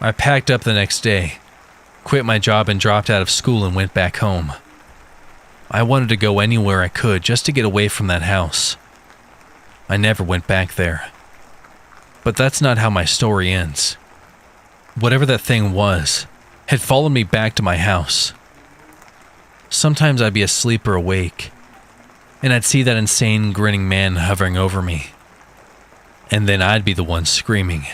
I packed up the next day, quit my job and dropped out of school and went back home. I wanted to go anywhere I could just to get away from that house. I never went back there. But that's not how my story ends. Whatever that thing was, had followed me back to my house. Sometimes I'd be asleep or awake, and I'd see that insane grinning man hovering over me. And then I'd be the one screaming.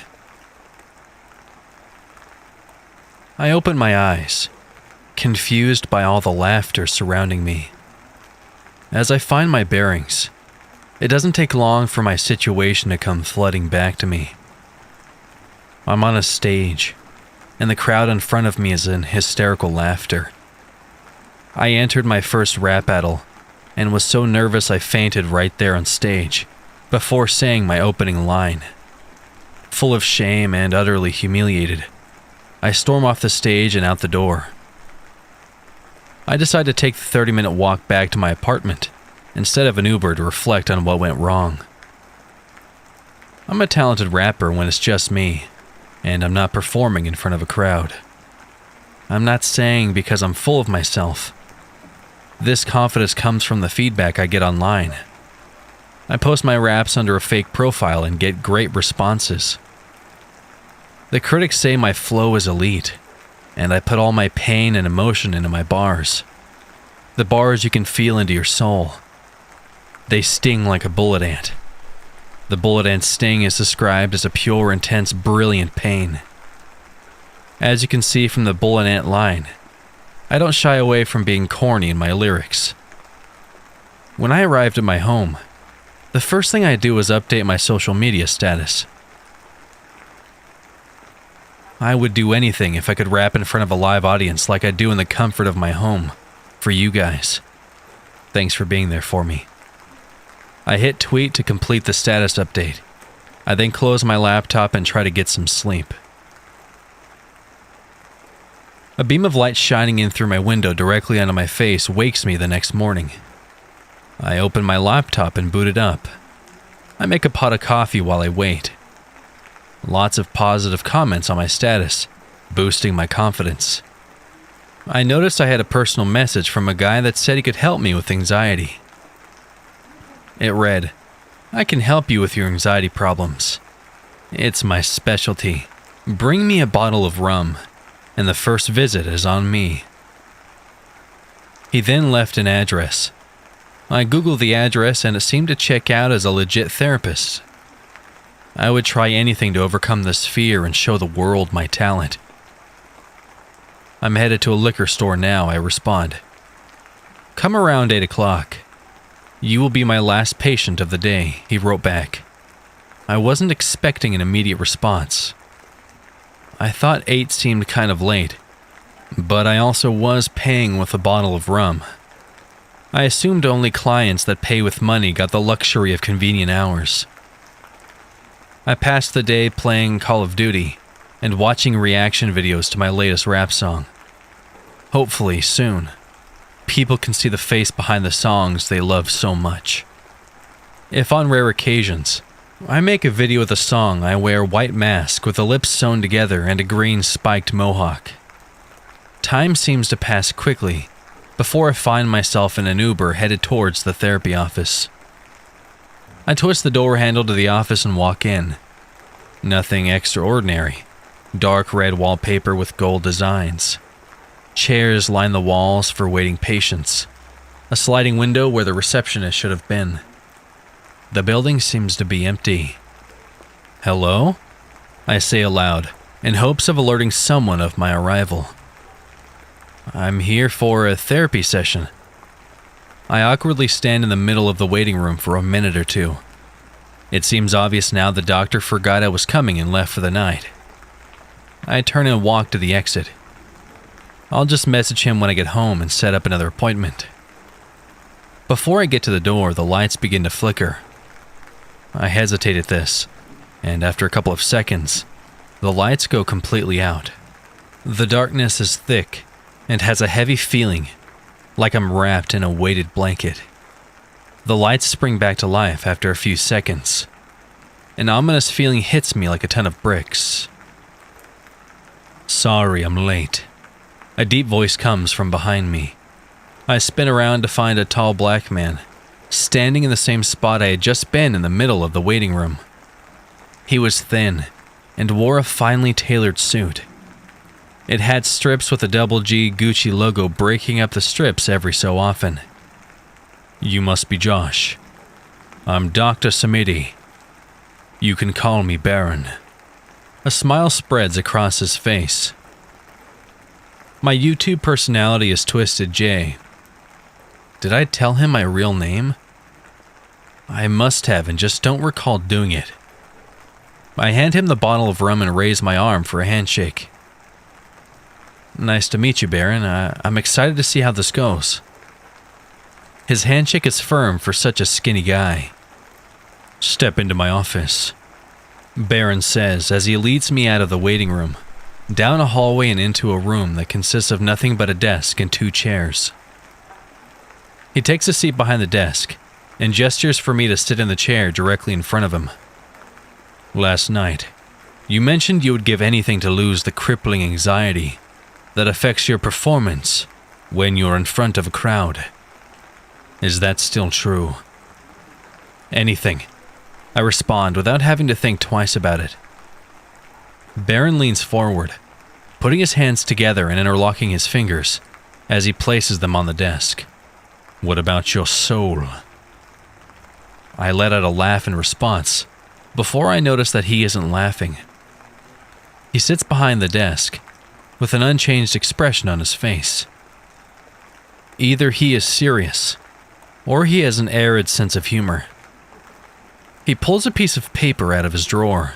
I opened my eyes, confused by all the laughter surrounding me. As I find my bearings, it doesn't take long for my situation to come flooding back to me. I'm on a stage, and the crowd in front of me is in hysterical laughter. I entered my first rap battle, and was so nervous I fainted right there on stage, before saying my opening line. Full of shame and utterly humiliated, I storm off the stage and out the door. I decide to take the 30-minute walk back to my apartment, instead of an Uber to reflect on what went wrong. I'm a talented rapper when it's just me, and I'm not performing in front of a crowd. I'm not saying because I'm full of myself. This confidence comes from the feedback I get online. I post my raps under a fake profile and get great responses. The critics say my flow is elite, and I put all my pain and emotion into my bars. The bars you can feel into your soul. They sting like a bullet ant. The bullet ant's sting is described as a pure, intense, brilliant pain. As you can see from the bullet ant line, I don't shy away from being corny in my lyrics. When I arrived at my home, the first thing I do was update my social media status. I would do anything if I could rap in front of a live audience like I do in the comfort of my home, for you guys. Thanks for being there for me. I hit tweet to complete the status update. I then close my laptop and try to get some sleep. A beam of light shining in through my window directly onto my face wakes me the next morning. I open my laptop and boot it up. I make a pot of coffee while I wait. Lots of positive comments on my status, boosting my confidence. I noticed I had a personal message from a guy that said he could help me with anxiety. It read, "I can help you with your anxiety problems. It's my specialty. Bring me a bottle of rum, and the first visit is on me." He then left an address. I googled the address and it seemed to check out as a legit therapist. I would try anything to overcome this fear and show the world my talent. "I'm headed to a liquor store now," I respond. "Come around 8 o'clock. You will be my last patient of the day," he wrote back. I wasn't expecting an immediate response. I thought 8 seemed kind of late, but I also was paying with a bottle of rum. I assumed only clients that pay with money got the luxury of convenient hours. I passed the day playing Call of Duty and watching reaction videos to my latest rap song. Hopefully, soon, people can see the face behind the songs they love so much. If on rare occasions, I make a video of the song, I wear a white mask with the lips sewn together and a green spiked mohawk. Time seems to pass quickly before I find myself in an Uber headed towards the therapy office. I twist the door handle to the office and walk in. Nothing extraordinary. Dark red wallpaper with gold designs. Chairs line the walls for waiting patients. A sliding window where the receptionist should have been. The building seems to be empty. "Hello?" I say aloud, in hopes of alerting someone of my arrival. "I'm here for a therapy session." I awkwardly stand in the middle of the waiting room for a minute or two. It seems obvious now the doctor forgot I was coming and left for the night. I turn and walk to the exit. I'll just message him when I get home and set up another appointment. Before I get to the door, the lights begin to flicker. I hesitate at this, and after a couple of seconds, the lights go completely out. The darkness is thick and has a heavy feeling, like I'm wrapped in a weighted blanket. The lights spring back to life after a few seconds. An ominous feeling hits me like a ton of bricks. "Sorry, I'm late." A deep voice comes from behind me. I spin around to find a tall black man, standing in the same spot I had just been in the middle of the waiting room. He was thin and wore a finely tailored suit. It had strips with a double G Gucci logo breaking up the strips every so often. "You must be Josh. I'm Dr. Samidi. You can call me Baron." A smile spreads across his face. My YouTube personality is Twisted J. Did I tell him my real name? I must have and just don't recall doing it. I hand him the bottle of rum and raise my arm for a handshake. "Nice to meet you, Baron. I'm excited to see how this goes." His handshake is firm for such a skinny guy. "Step into my office," Baron says as he leads me out of the waiting room, down a hallway and into a room that consists of nothing but a desk and 2 chairs. He takes a seat behind the desk and gestures for me to sit in the chair directly in front of him. "Last night, you mentioned you would give anything to lose the crippling anxiety that affects your performance when you're in front of a crowd. Is that still true?" "Anything," I respond without having to think twice about it. Baron leans forward, putting his hands together and interlocking his fingers as he places them on the desk. "What about your soul?" I let out a laugh in response, before I notice that he isn't laughing. He sits behind the desk, with an unchanged expression on his face. Either he is serious, or he has an arid sense of humor. He pulls a piece of paper out of his drawer,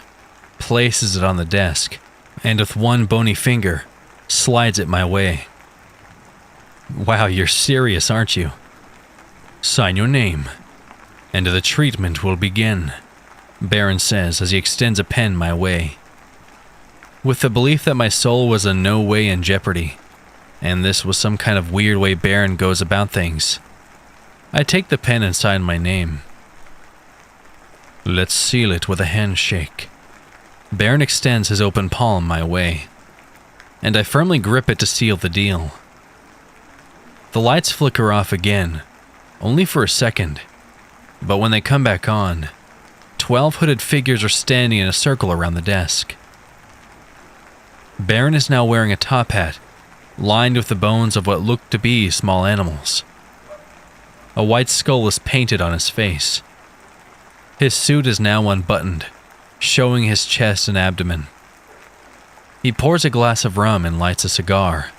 places it on the desk, and with one bony finger, slides it my way. Wow, you're serious, aren't you? Sign your name, and the treatment will begin, Baron says as he extends a pen my way. With the belief that my soul was in no way in jeopardy, and this was some kind of weird way Baron goes about things, I take the pen and sign my name. Let's seal it with a handshake. Baron extends his open palm my way, and I firmly grip it to seal the deal. The lights flicker off again, only for a second, but when they come back on, 12 hooded figures are standing in a circle around the desk. Baron is now wearing a top hat, lined with the bones of what look to be small animals. A white skull is painted on his face. His suit is now unbuttoned, showing his chest and abdomen. He pours a glass of rum and lights a cigar.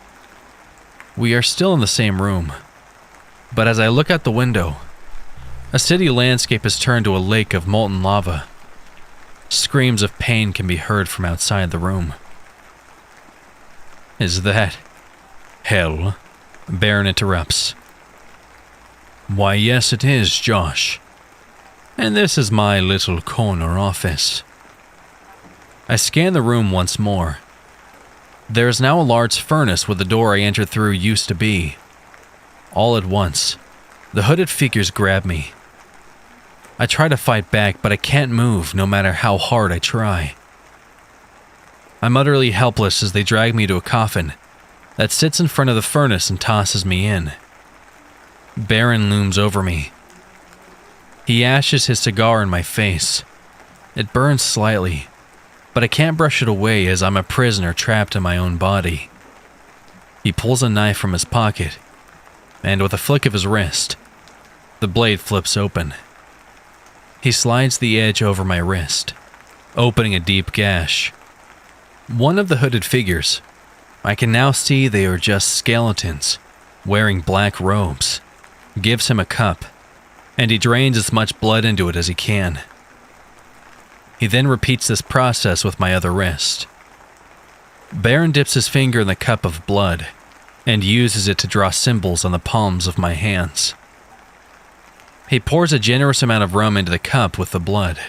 We are still in the same room, but as I look out the window, a city landscape has turned to a lake of molten lava. Screams of pain can be heard from outside the room. Is that hell? Baron interrupts. Why, yes it is, Josh. And this is my little corner office. I scan the room once more. There is now a large furnace where the door I entered through used to be. All at once, the hooded figures grab me. I try to fight back, but I can't move no matter how hard I try. I'm utterly helpless as they drag me to a coffin that sits in front of the furnace and tosses me in. Baron looms over me. He ashes his cigar in my face. It burns slightly, but I can't brush it away as I'm a prisoner trapped in my own body. He pulls a knife from his pocket, and with a flick of his wrist, the blade flips open. He slides the edge over my wrist, opening a deep gash. One of the hooded figures, I can now see they are just skeletons, wearing black robes, gives him a cup, and he drains as much blood into it as he can. He then repeats this process with my other wrist. Baron dips his finger in the cup of blood and uses it to draw symbols on the palms of my hands. He pours a generous amount of rum into the cup with the blood.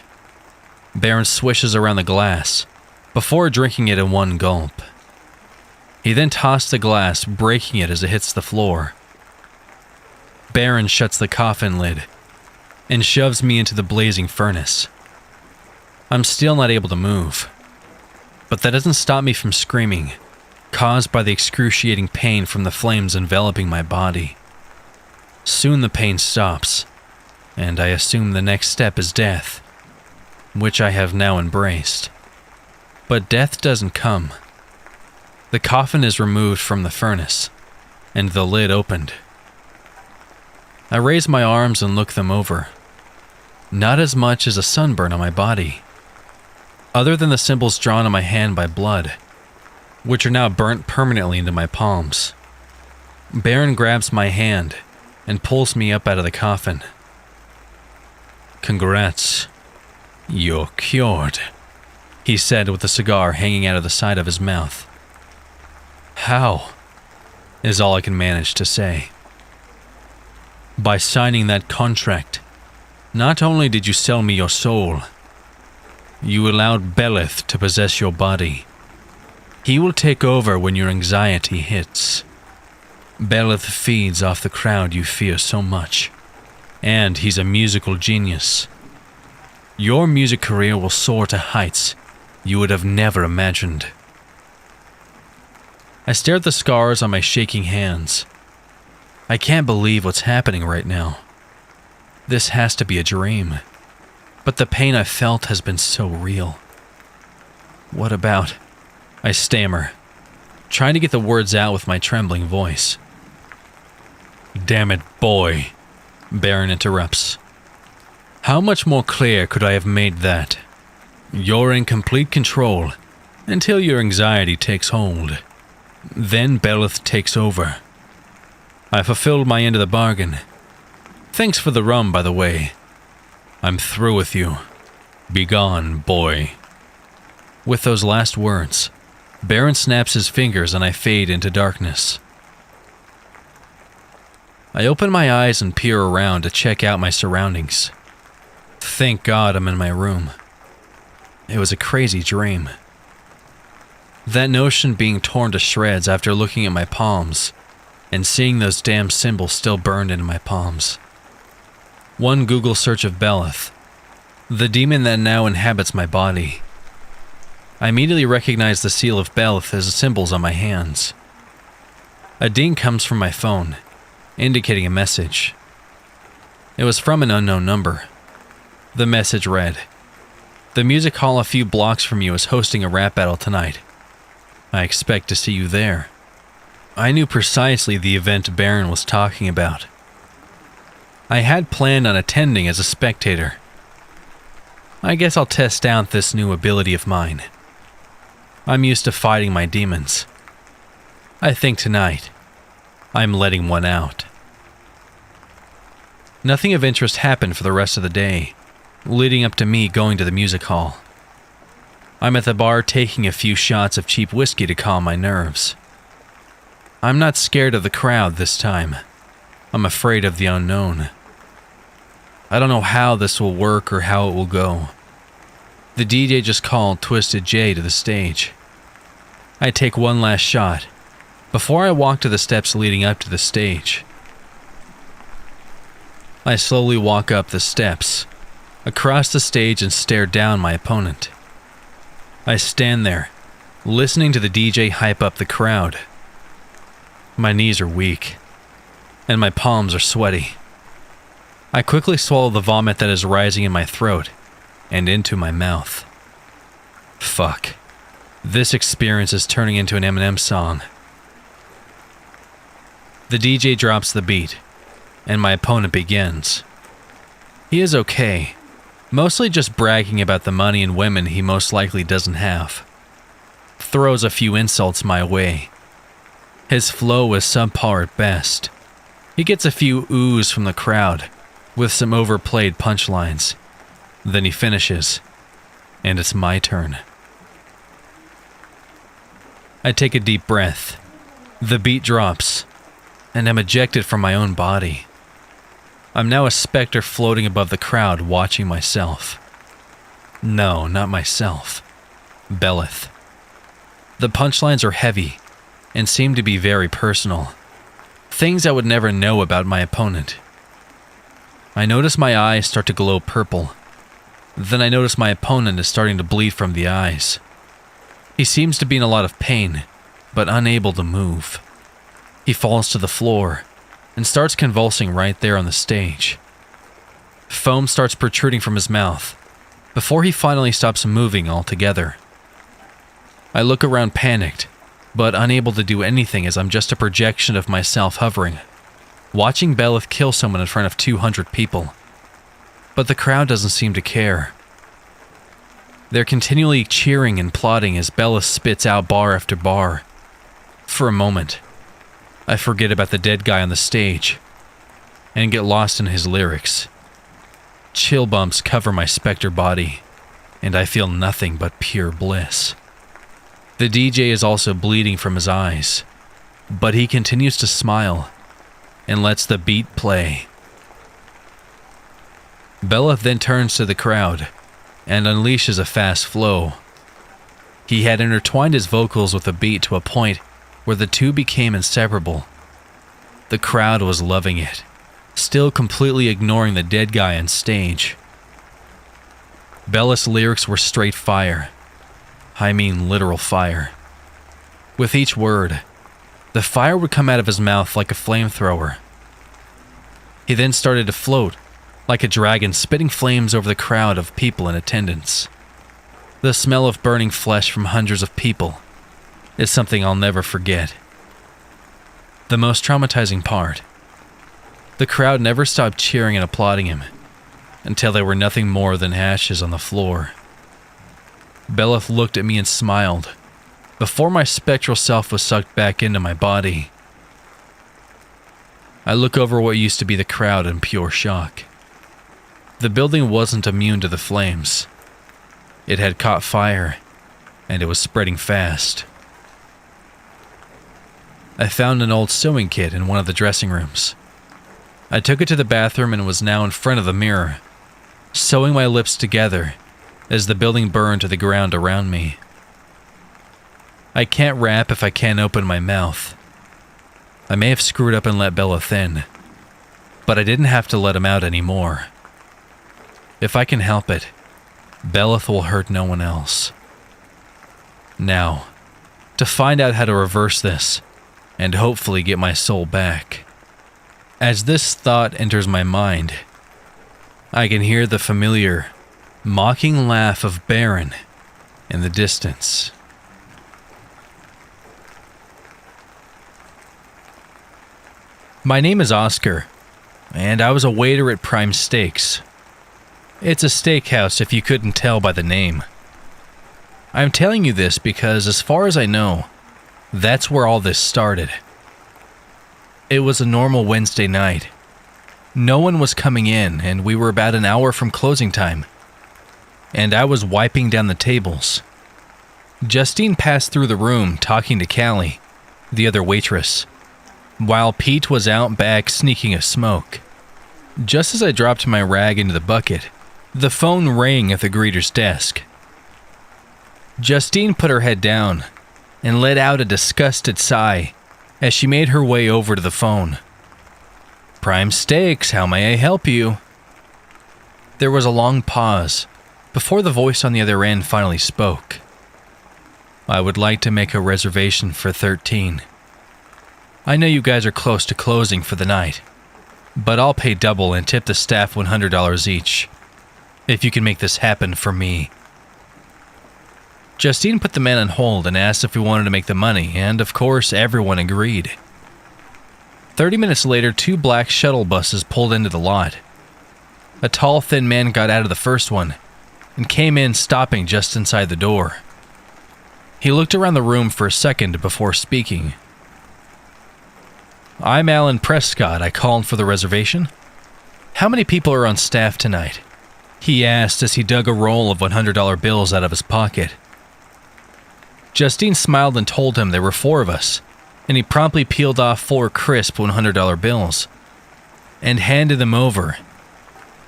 Baron swishes around the glass before drinking it in one gulp. He then tosses the glass, breaking it as it hits the floor. Baron shuts the coffin lid and shoves me into the blazing furnace. I'm still not able to move, but that doesn't stop me from screaming, caused by the excruciating pain from the flames enveloping my body. Soon the pain stops, and I assume the next step is death, which I have now embraced. But death doesn't come. The coffin is removed from the furnace, and the lid opened. I raise my arms and look them over. Not as much as a sunburn on my body, other than the symbols drawn on my hand by blood, which are now burnt permanently into my palms. Baron grabs my hand and pulls me up out of the coffin. Congrats. You're cured, he said with the cigar hanging out of the side of his mouth. How? Is all I can manage to say. By signing that contract, not only did you sell me your soul, you allowed Belith to possess your body. He will take over when your anxiety hits. Belith feeds off the crowd you fear so much, and he's a musical genius. Your music career will soar to heights you would have never imagined. I stare at the scars on my shaking hands. I can't believe what's happening right now. This has to be a dream, but the pain I felt has been so real. What about? I stammer, trying to get the words out with my trembling voice. Damn it, boy, Baron interrupts. How much more clear could I have made that? You're in complete control until your anxiety takes hold. Then Belith takes over. I fulfilled my end of the bargain. Thanks for the rum, by the way. I'm through with you. Be gone, boy. With those last words, Baron snaps his fingers and I fade into darkness. I open my eyes and peer around to check out my surroundings. Thank God I'm in my room. It was a crazy dream. That notion being torn to shreds after looking at my palms and seeing those damn symbols still burned into my palms. One Google search of Belith, the demon that now inhabits my body. I immediately recognize the seal of Belith as the symbols on my hands. A ding comes from my phone, indicating a message. It was from an unknown number. The message read, "The music hall a few blocks from you is hosting a rap battle tonight. I expect to see you there." I knew precisely the event Baron was talking about. I had planned on attending as a spectator. I guess I'll test out this new ability of mine. I'm used to fighting my demons. I think tonight, I'm letting one out. Nothing of interest happened for the rest of the day, leading up to me going to the music hall. I'm at the bar taking a few shots of cheap whiskey to calm my nerves. I'm not scared of the crowd this time. I'm afraid of the unknown. I don't know how this will work or how it will go. The DJ just called Twisted J to the stage. I take one last shot before I walk to the steps leading up to the stage. I slowly walk up the steps, across the stage and stare down my opponent. I stand there, listening to the DJ hype up the crowd. My knees are weak, and my palms are sweaty. I quickly swallow the vomit that is rising in my throat and into my mouth. Fuck. This experience is turning into an Eminem song. The DJ drops the beat, and my opponent begins. He is okay, mostly just bragging about the money and women he most likely doesn't have. Throws a few insults my way. His flow is subpar at best. He gets a few oohs from the crowd, with some overplayed punchlines. Then he finishes, and it's my turn. I take a deep breath. The beat drops, and I'm ejected from my own body. I'm now a specter floating above the crowd watching myself. No, not myself. Belith. The punchlines are heavy and seem to be very personal. Things I would never know about my opponent. I notice my eyes start to glow purple. Then I notice my opponent is starting to bleed from the eyes. He seems to be in a lot of pain, but unable to move. He falls to the floor and starts convulsing right there on the stage. Foam starts protruding from his mouth before he finally stops moving altogether. I look around panicked, but unable to do anything as I'm just a projection of myself hovering, watching Belith kill someone in front of 200 people. But the crowd doesn't seem to care. They're continually cheering and applauding as Belith spits out bar after bar. For a moment, I forget about the dead guy on the stage and get lost in his lyrics. Chill bumps cover my specter body, and I feel nothing but pure bliss. The DJ is also bleeding from his eyes, but he continues to smile and lets the beat play. Belith then turns to the crowd and unleashes a fast flow. He had intertwined his vocals with the beat to a point where the two became inseparable. The crowd was loving it, still completely ignoring the dead guy on stage. Belith's lyrics were straight fire. I mean literal fire. With each word, the fire would come out of his mouth like a flamethrower. He then started to float, like a dragon spitting flames over the crowd of people in attendance. The smell of burning flesh from hundreds of people is something I'll never forget. The most traumatizing part, the crowd never stopped cheering and applauding him until they were nothing more than ashes on the floor. Belith looked at me and smiled before my spectral self was sucked back into my body. I look over what used to be the crowd in pure shock. The building wasn't immune to the flames. It had caught fire, and it was spreading fast. I found an old sewing kit in one of the dressing rooms. I took it to the bathroom and was now in front of the mirror, sewing my lips together as the building burned to the ground around me. I can't rap if I can't open my mouth. I may have screwed up and let Belloth in, but I didn't have to let him out anymore. If I can help it, Belloth will hurt no one else. Now, to find out how to reverse this, and hopefully get my soul back. As this thought enters my mind, I can hear the familiar, mocking laugh of Baron in the distance. My name is Oscar, and I was a waiter at Prime Steaks. It's a steakhouse if you couldn't tell by the name. I'm telling you this because, as far as I know, that's where all this started. It was a normal Wednesday night. No one was coming in, and we were about an hour from closing time. And I was wiping down the tables. Justine passed through the room talking to Callie, the other waitress, while Pete was out back sneaking a smoke. Just as I dropped my rag into the bucket, the phone rang at the greeter's desk. Justine put her head down and let out a disgusted sigh as she made her way over to the phone. "Prime Steaks, how may I help you?" There was a long pause before the voice on the other end finally spoke. "I would like to make a reservation for 13. I know you guys are close to closing for the night, but I'll pay double and tip the staff $100 each, if you can make this happen for me." Justine put the man on hold and asked if we wanted to make the money, and of course everyone agreed. 30 minutes later, 2 black shuttle buses pulled into the lot. A tall, thin man got out of the first one and came in, stopping just inside the door. He looked around the room for a second before speaking. "I'm Alan Prescott. I called for the reservation. How many people are on staff tonight?" he asked as he dug a roll of $100 bills out of his pocket. Justine smiled and told him there were 4 of us, and he promptly peeled off 4 crisp $100 bills and handed them over.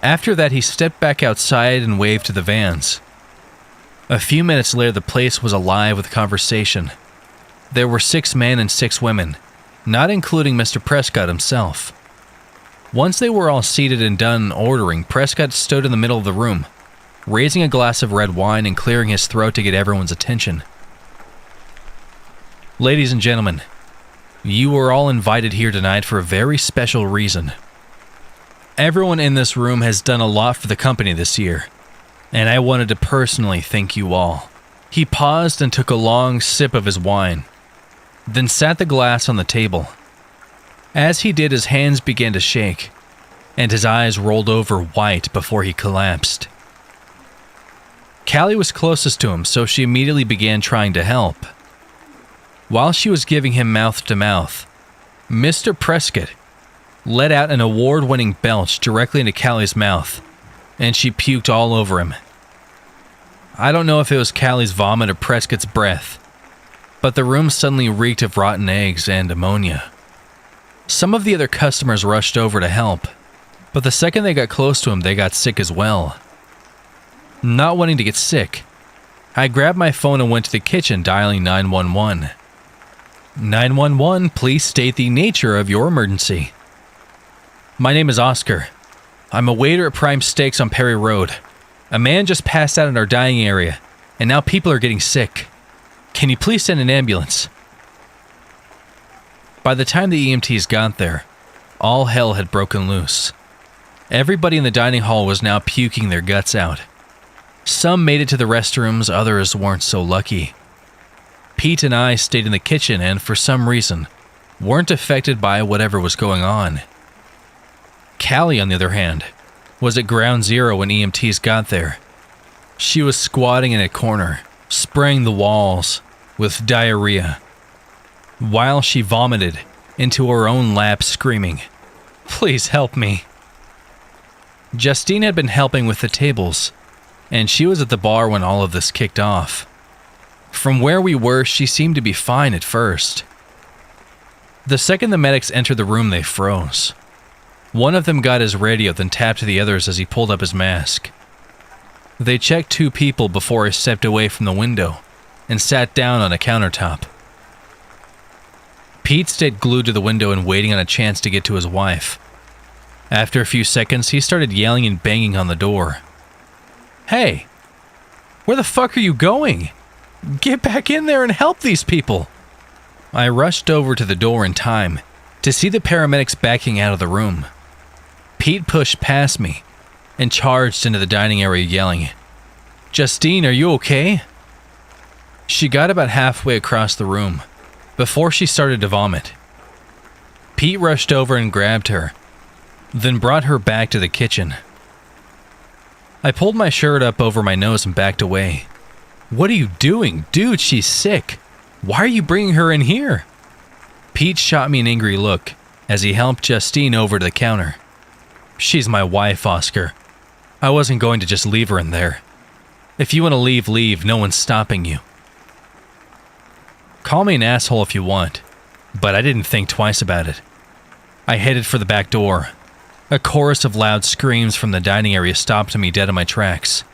After that, he stepped back outside and waved to the vans. A few minutes later, the place was alive with conversation. There were 6 men and 6 women, not including Mr. Prescott himself. Once they were all seated and done ordering, Prescott stood in the middle of the room, raising a glass of red wine and clearing his throat to get everyone's attention. "Ladies and gentlemen, you are all invited here tonight for a very special reason. Everyone in this room has done a lot for the company this year, and I wanted to personally thank you all." He paused and took a long sip of his wine, then sat the glass on the table. As he did, his hands began to shake, and his eyes rolled over white before he collapsed. Callie was closest to him, so she immediately began trying to help. While she was giving him mouth-to-mouth, Mr. Prescott let out an award-winning belch directly into Callie's mouth, and she puked all over him. I don't know if it was Callie's vomit or Prescott's breath, but the room suddenly reeked of rotten eggs and ammonia. Some of the other customers rushed over to help, but the second they got close to him, they got sick as well. Not wanting to get sick, I grabbed my phone and went to the kitchen, dialing 911. 911, please state the nature of your emergency. "My name is Oscar. I'm a waiter at Prime Steaks on Perry Road. A man just passed out in our dining area, and now people are getting sick. Can you please send an ambulance?" By the time the EMTs got there, all hell had broken loose. Everybody in the dining hall was now puking their guts out. Some made it to the restrooms, others weren't so lucky. Pete and I stayed in the kitchen and, for some reason, weren't affected by whatever was going on. Callie, on the other hand, was at ground zero when EMTs got there. She was squatting in a corner, spraying the walls with diarrhea, while she vomited into her own lap, screaming, Please help me. Justine had been helping with the tables, and she was at the bar when all of this kicked off. From where we were, she seemed to be fine at first. The second the medics entered the room, they froze. One of them got his radio, then tapped the others as he pulled up his mask. They checked 2 people before I stepped away from the window and sat down on a countertop. Pete stayed glued to the window and waiting on a chance to get to his wife. After a few seconds, he started yelling and banging on the door. Hey, where the fuck are you going? Get back in there and help these people. I rushed over to the door in time to see the paramedics backing out of the room. Pete pushed past me and charged into the dining area yelling, Justine, are you okay? She got about halfway across the room before she started to vomit. Pete rushed over and grabbed her, then brought her back to the kitchen. I pulled my shirt up over my nose and backed away. What are you doing? Dude, she's sick. Why are you bringing her in here? Pete shot me an angry look as he helped Justine over to the counter. She's my wife, Oscar. I wasn't going to just leave her in there. If you want to leave, leave. No one's stopping you. Call me an asshole if you want, but I didn't think twice about it. I headed for the back door. A chorus of loud screams from the dining area stopped me dead in my tracks.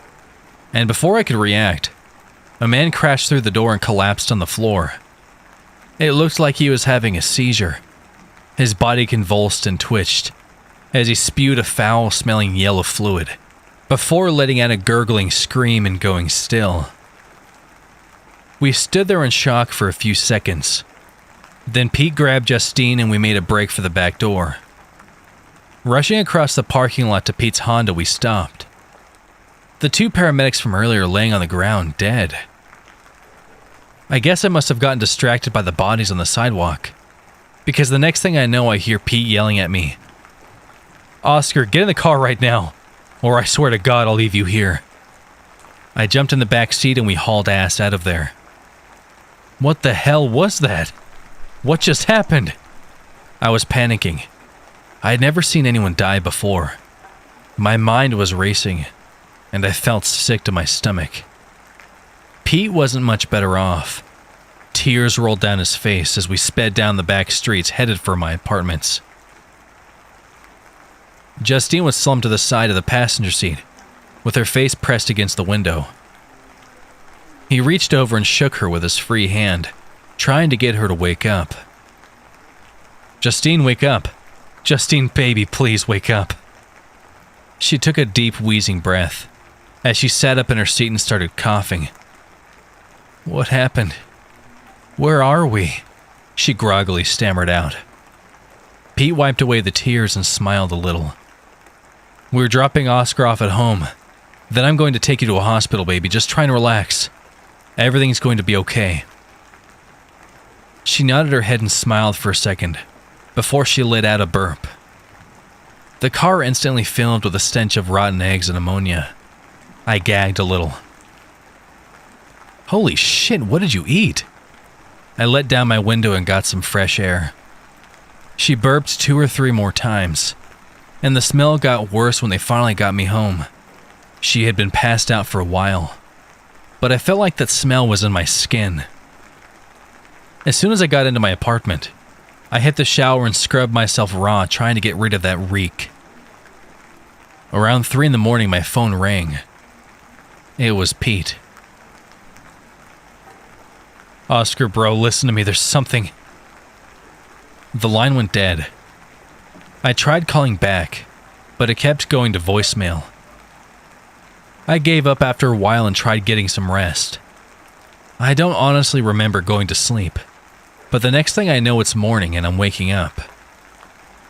And before I could react, a man crashed through the door and collapsed on the floor. It looked like he was having a seizure. His body convulsed and twitched as he spewed a foul-smelling yellow fluid, before letting out a gurgling scream and going still. We stood there in shock for a few seconds. Then Pete grabbed Justine and we made a break for the back door. Rushing across the parking lot to Pete's Honda, we stopped. The 2 paramedics from earlier laying on the ground, dead. I guess I must have gotten distracted by the bodies on the sidewalk, because the next thing I know, I hear Pete yelling at me, Oscar, get in the car right now, or I swear to God I'll leave you here. I jumped in the back seat and we hauled ass out of there. What the hell was that? What just happened? I was panicking. I had never seen anyone die before. My mind was racing, and I felt sick to my stomach. Pete wasn't much better off. Tears rolled down his face as we sped down the back streets headed for my apartments. Justine was slumped to the side of the passenger seat, with her face pressed against the window. He reached over and shook her with his free hand, trying to get her to wake up. Justine, wake up. Justine, baby, please wake up. She took a deep, wheezing breath as she sat up in her seat and started coughing. What happened? Where are we? She groggily stammered out. Pete wiped away the tears and smiled a little. We're dropping Oscar off at home. Then I'm going to take you to a hospital, baby. Just try and relax. Everything's going to be okay. She nodded her head and smiled for a second, before she let out a burp. The car instantly filled with a stench of rotten eggs and ammonia. I gagged a little. Holy shit, what did you eat? I let down my window and got some fresh air. She burped 2 or 3 more times, and the smell got worse when they finally got me home. She had been passed out for a while, but I felt like that smell was in my skin. As soon as I got into my apartment, I hit the shower and scrubbed myself raw, trying to get rid of that reek. Around 3 in the morning, my phone rang. It was Pete. Oscar, bro, listen to me, there's something. The line went dead. I tried calling back, but it kept going to voicemail. I gave up after a while and tried getting some rest. I don't honestly remember going to sleep, but the next thing I know it's morning and I'm waking up.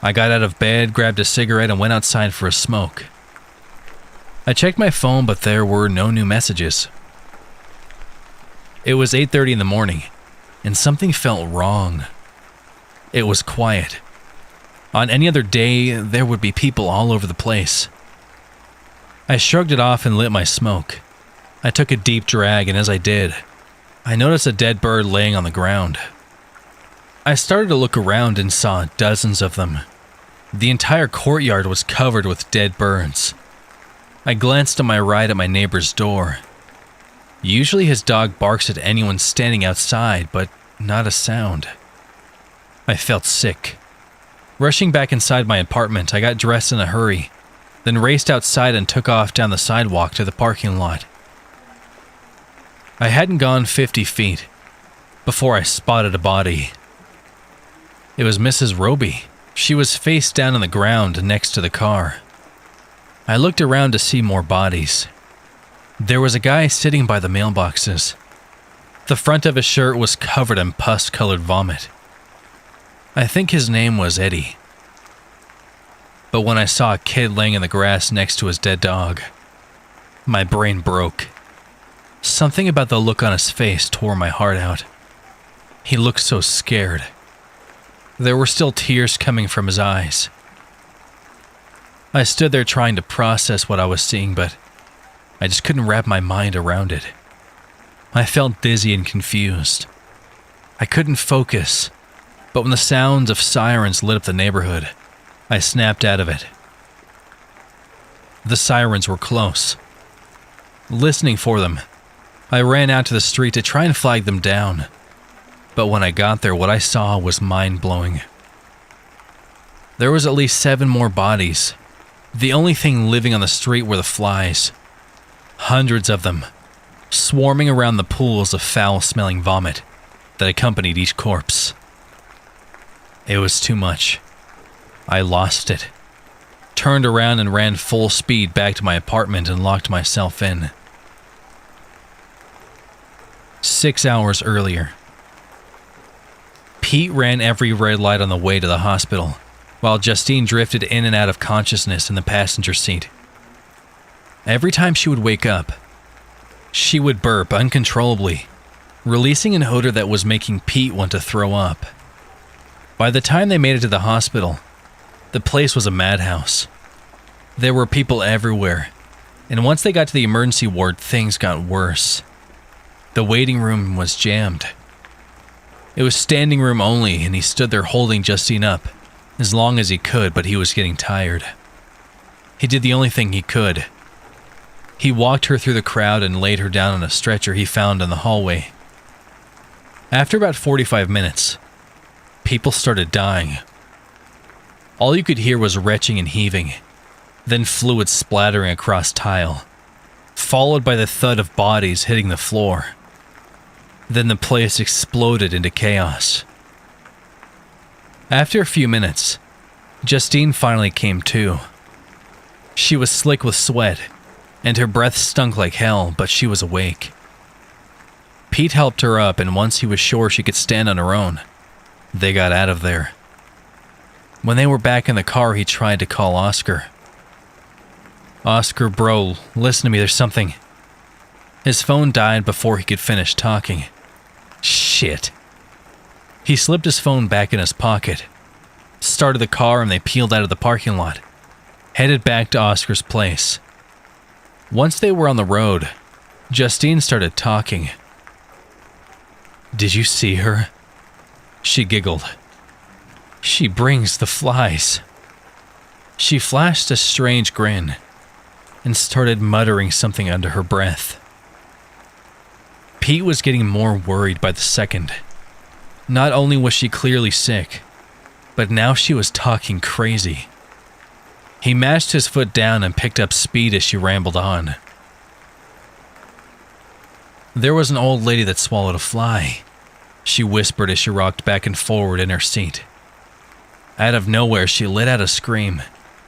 I got out of bed, grabbed a cigarette, and went outside for a smoke. I checked my phone, but there were no new messages. It was 8:30 in the morning, and something felt wrong. It was quiet. On any other day, there would be people all over the place. I shrugged it off and lit my smoke. I took a deep drag, and as I did, I noticed a dead bird laying on the ground. I started to look around and saw dozens of them, The entire courtyard was covered with dead birds. I glanced to my right at my neighbor's door. Usually his dog barks at anyone standing outside, but not a sound. I felt sick. Rushing back inside my apartment, I got dressed in a hurry, then raced outside and took off down the sidewalk to the parking lot. I hadn't gone 50 feet before I spotted a body. It was Mrs. Roby. She was face down on the ground next to the car. I looked around to see more bodies. There was a guy sitting by the mailboxes. The front of his shirt was covered in pus-colored vomit. I think his name was Eddie. But when I saw a kid laying in the grass next to his dead dog, my brain broke. Something about the look on his face tore my heart out. He looked so scared. There were still tears coming from his eyes. I stood there trying to process what I was seeing, but I just couldn't wrap my mind around it. I felt dizzy and confused. I couldn't focus, but when the sounds of sirens lit up the neighborhood, I snapped out of it. The sirens were close. Listening for them, I ran out to the street to try and flag them down. But when I got there, what I saw was mind-blowing. There was at least 7 more bodies. The only thing living on the street were the flies. Hundreds of them, swarming around the pools of foul-smelling vomit that accompanied each corpse. It was too much. I lost it, turned around and ran full speed back to my apartment and locked myself in. 6 hours earlier, Pete ran every red light on the way to the hospital, while Justine drifted in and out of consciousness in the passenger seat. Every time she would wake up, she would burp uncontrollably, releasing an odor that was making Pete want to throw up. By the time they made it to the hospital, the place was a madhouse. There were people everywhere, and once they got to the emergency ward, things got worse. The waiting room was jammed. It was standing room only, and he stood there holding Justine up as long as he could, but he was getting tired. He did the only thing he could. He walked her through the crowd and laid her down on a stretcher he found in the hallway. After about 45 minutes, people started dying. All you could hear was retching and heaving, then fluid splattering across tile, followed by the thud of bodies hitting the floor. Then the place exploded into chaos. After a few minutes, Justine finally came to. She was slick with sweat, and her breath stunk like hell, but she was awake. Pete helped her up, and once he was sure she could stand on her own, they got out of there. When they were back in the car, he tried to call Oscar. "Oscar, bro, listen to me, there's something." His phone died before he could finish talking. Shit. He slipped his phone back in his pocket, started the car, and they peeled out of the parking lot, headed back to Oscar's place. Once they were on the road, Justine started talking. "Did you see her?" She giggled. "She brings the flies." She flashed a strange grin and started muttering something under her breath. Pete was getting more worried by the second. Not only was she clearly sick, but now she was talking crazy. He mashed his foot down and picked up speed as she rambled on. "There was an old lady that swallowed a fly," she whispered as she rocked back and forward in her seat. Out of nowhere, she let out a scream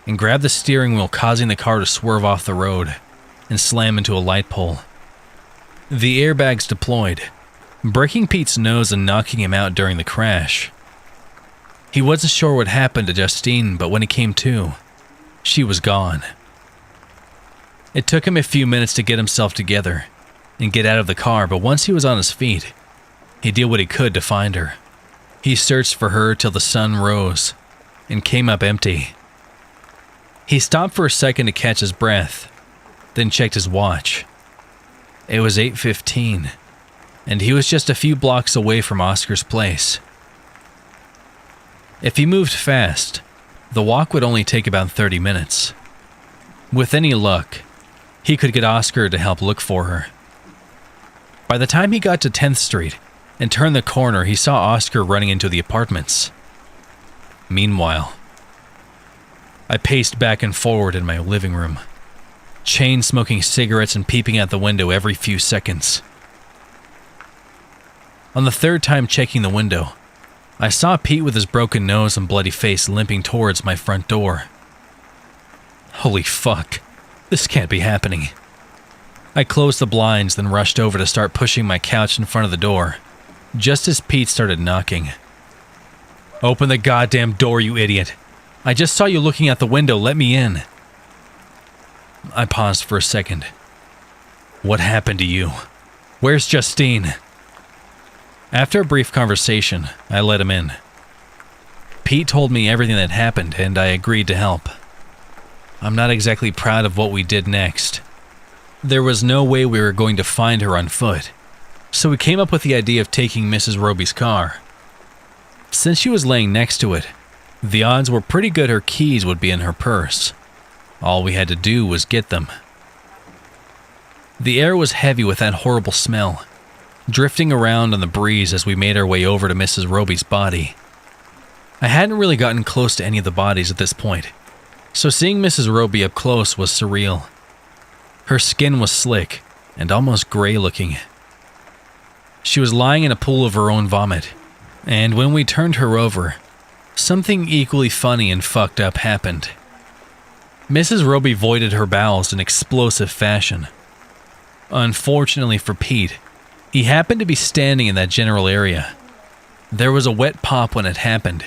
and grabbed the steering wheel, causing the car to swerve off the road and slam into a light pole. The airbags deployed, breaking Pete's nose and knocking him out during the crash. He wasn't sure what happened to Justine, but when he came to, she was gone. It took him a few minutes to get himself together and get out of the car, but once he was on his feet, he did what he could to find her. He searched for her till the sun rose and came up empty. He stopped for a second to catch his breath, then checked his watch. It was 8:15, and he was just a few blocks away from Oscar's place. If he moved fast, the walk would only take about 30 minutes. With any luck, he could get Oscar to help look for her. By the time he got to 10th Street and turned the corner, he saw Oscar running into the apartments. Meanwhile, I paced back and forward in my living room, chain smoking cigarettes and peeping out the window every few seconds. On the third time checking the window, I saw Pete with his broken nose and bloody face limping towards my front door. Holy fuck, this can't be happening. I closed the blinds, then rushed over to start pushing my couch in front of the door, just as Pete started knocking. "Open the goddamn door, you idiot. I just saw you looking out the window, let me in." I paused for a second. "What happened to you? Where's Justine?" After a brief conversation, I let him in. Pete told me everything that happened, and I agreed to help. I'm not exactly proud of what we did next. There was no way we were going to find her on foot, so we came up with the idea of taking Mrs. Roby's car. Since she was laying next to it, the odds were pretty good her keys would be in her purse. All we had to do was get them. The air was heavy with that horrible smell, drifting around on the breeze as we made our way over to Mrs. Roby's body. I hadn't really gotten close to any of the bodies at this point, so seeing Mrs. Roby up close was surreal. Her skin was slick and almost gray looking. She was lying in a pool of her own vomit, and when we turned her over, something equally funny and fucked up happened. Mrs. Roby voided her bowels in explosive fashion. Unfortunately for Pete, he happened to be standing in that general area. There was a wet pop when it happened,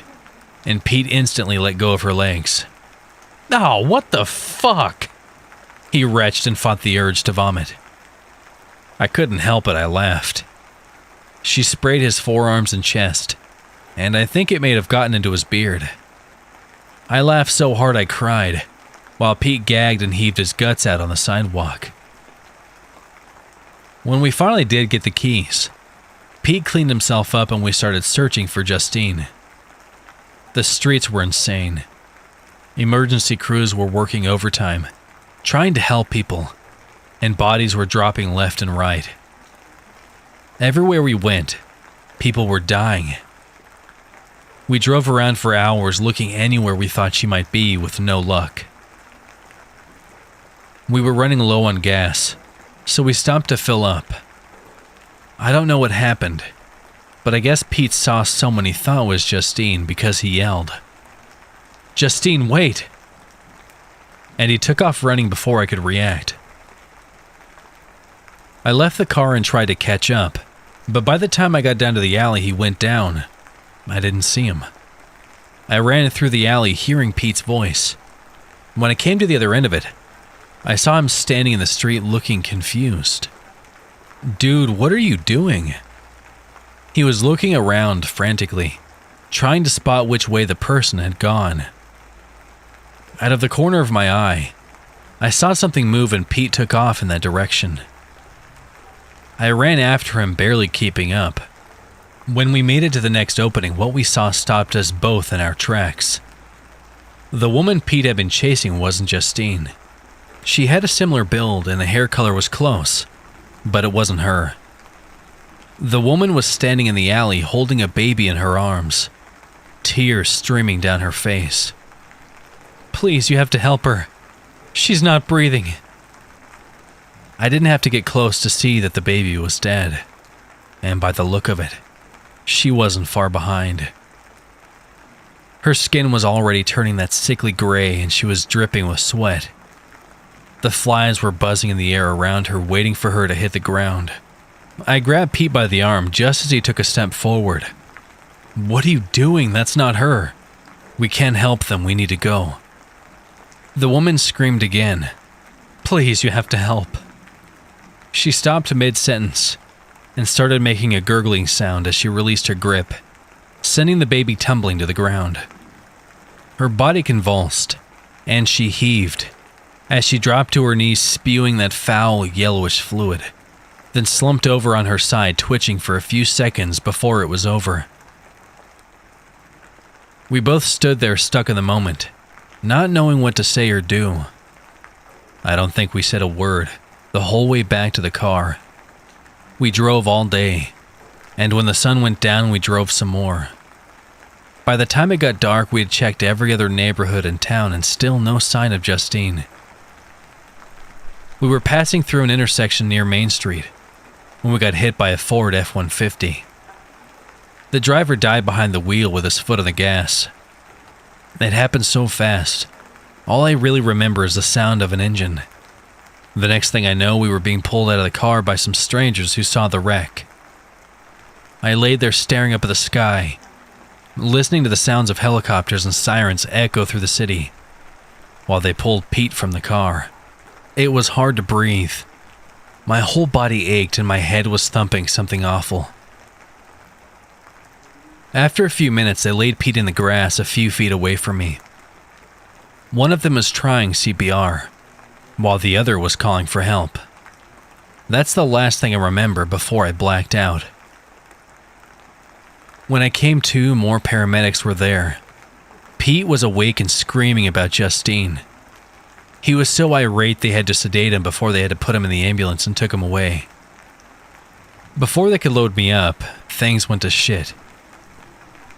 and Pete instantly let go of her legs. "Oh, what the fuck?" He retched and fought the urge to vomit. I couldn't help it, I laughed. She sprayed his forearms and chest, and I think it may have gotten into his beard. I laughed so hard I cried, while Pete gagged and heaved his guts out on the sidewalk. When we finally did get the keys, Pete cleaned himself up and we started searching for Justine. The streets were insane. Emergency crews were working overtime, trying to help people, and bodies were dropping left and right. Everywhere we went, people were dying. We drove around for hours looking anywhere we thought she might be with no luck. We were running low on gas, so we stopped to fill up. I don't know what happened, but I guess Pete saw someone he thought was Justine because he yelled, "Justine, wait!" And he took off running before I could react. I left the car and tried to catch up, but by the time I got down to the alley he went down, I didn't see him. I ran through the alley hearing Pete's voice. When I came to the other end of it, I saw him standing in the street looking confused. "Dude, what are you doing?" He was looking around frantically, trying to spot which way the person had gone. Out of the corner of my eye, I saw something move and Pete took off in that direction. I ran after him, barely keeping up. When we made it to the next opening, what we saw stopped us both in our tracks. The woman Pete had been chasing wasn't Justine. She had a similar build and the hair color was close, but it wasn't her. The woman was standing in the alley holding a baby in her arms, tears streaming down her face. "Please, you have to help her. She's not breathing." I didn't have to get close to see that the baby was dead, and by the look of it, she wasn't far behind. Her skin was already turning that sickly gray and she was dripping with sweat. The flies were buzzing in the air around her, waiting for her to hit the ground. I grabbed Pete by the arm just as he took a step forward. "What are you doing? That's not her. We can't help them. We need to go." The woman screamed again. "Please, you have to help." She stopped mid-sentence and started making a gurgling sound as she released her grip, sending the baby tumbling to the ground. Her body convulsed, and she heaved as she dropped to her knees, spewing that foul, yellowish fluid, then slumped over on her side, twitching for a few seconds before it was over. We both stood there stuck in the moment, not knowing what to say or do. I don't think we said a word the whole way back to the car. We drove all day, and when the sun went down, we drove some more. By the time it got dark, we had checked every other neighborhood in town and still no sign of Justine. We were passing through an intersection near Main Street when we got hit by a Ford F-150. The driver died behind the wheel with his foot on the gas. It happened so fast. All I really remember is the sound of an engine. The next thing I know, we were being pulled out of the car by some strangers who saw the wreck. I laid there staring up at the sky, listening to the sounds of helicopters and sirens echo through the city, while they pulled Pete from the car. It was hard to breathe. My whole body ached and my head was thumping something awful. After a few minutes, they laid Pete in the grass a few feet away from me. One of them was trying CPR, while the other was calling for help. That's the last thing I remember before I blacked out. When I came to, more paramedics were there. Pete was awake and screaming about Justine. He was so irate they had to sedate him before they had to put him in the ambulance and took him away. Before they could load me up, things went to shit.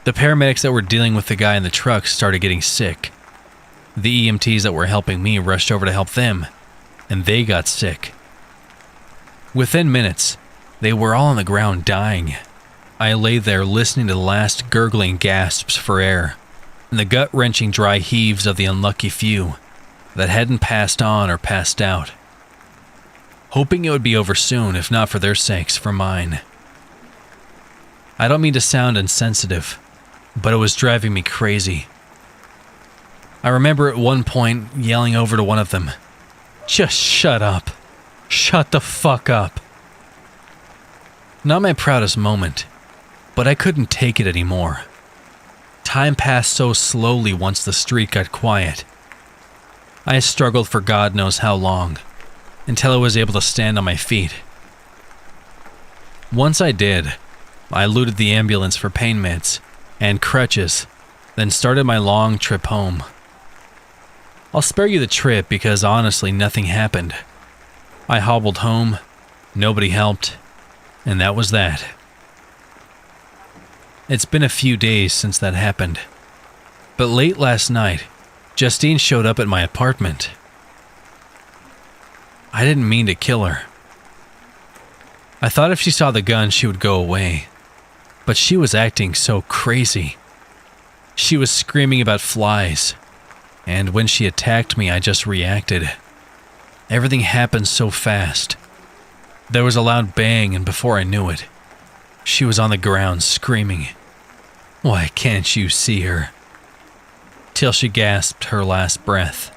The paramedics that were dealing with the guy in the truck started getting sick. The EMTs that were helping me rushed over to help them, and they got sick. Within minutes, they were all on the ground dying. I lay there listening to the last gurgling gasps for air, and the gut-wrenching dry heaves of the unlucky few that hadn't passed on or passed out. Hoping it would be over soon, if not for their sakes, for mine. I don't mean to sound insensitive, but it was driving me crazy. I remember at one point yelling over to one of them, "Just shut up. Shut the fuck up." Not my proudest moment, but I couldn't take it anymore. Time passed so slowly once the street got quiet. I struggled for God knows how long, until I was able to stand on my feet. Once I did, I looted the ambulance for pain meds and crutches, then started my long trip home. I'll spare you the trip because honestly nothing happened. I hobbled home, nobody helped, and that was that. It's been a few days since that happened, but late last night, Justine showed up at my apartment. I didn't mean to kill her. I thought if she saw the gun she would go away, but she was acting so crazy. She was screaming about flies, and when she attacked me I just reacted. Everything happened so fast. There was a loud bang, and before I knew it, she was on the ground screaming, "Why can't you see her?" till she gasped her last breath.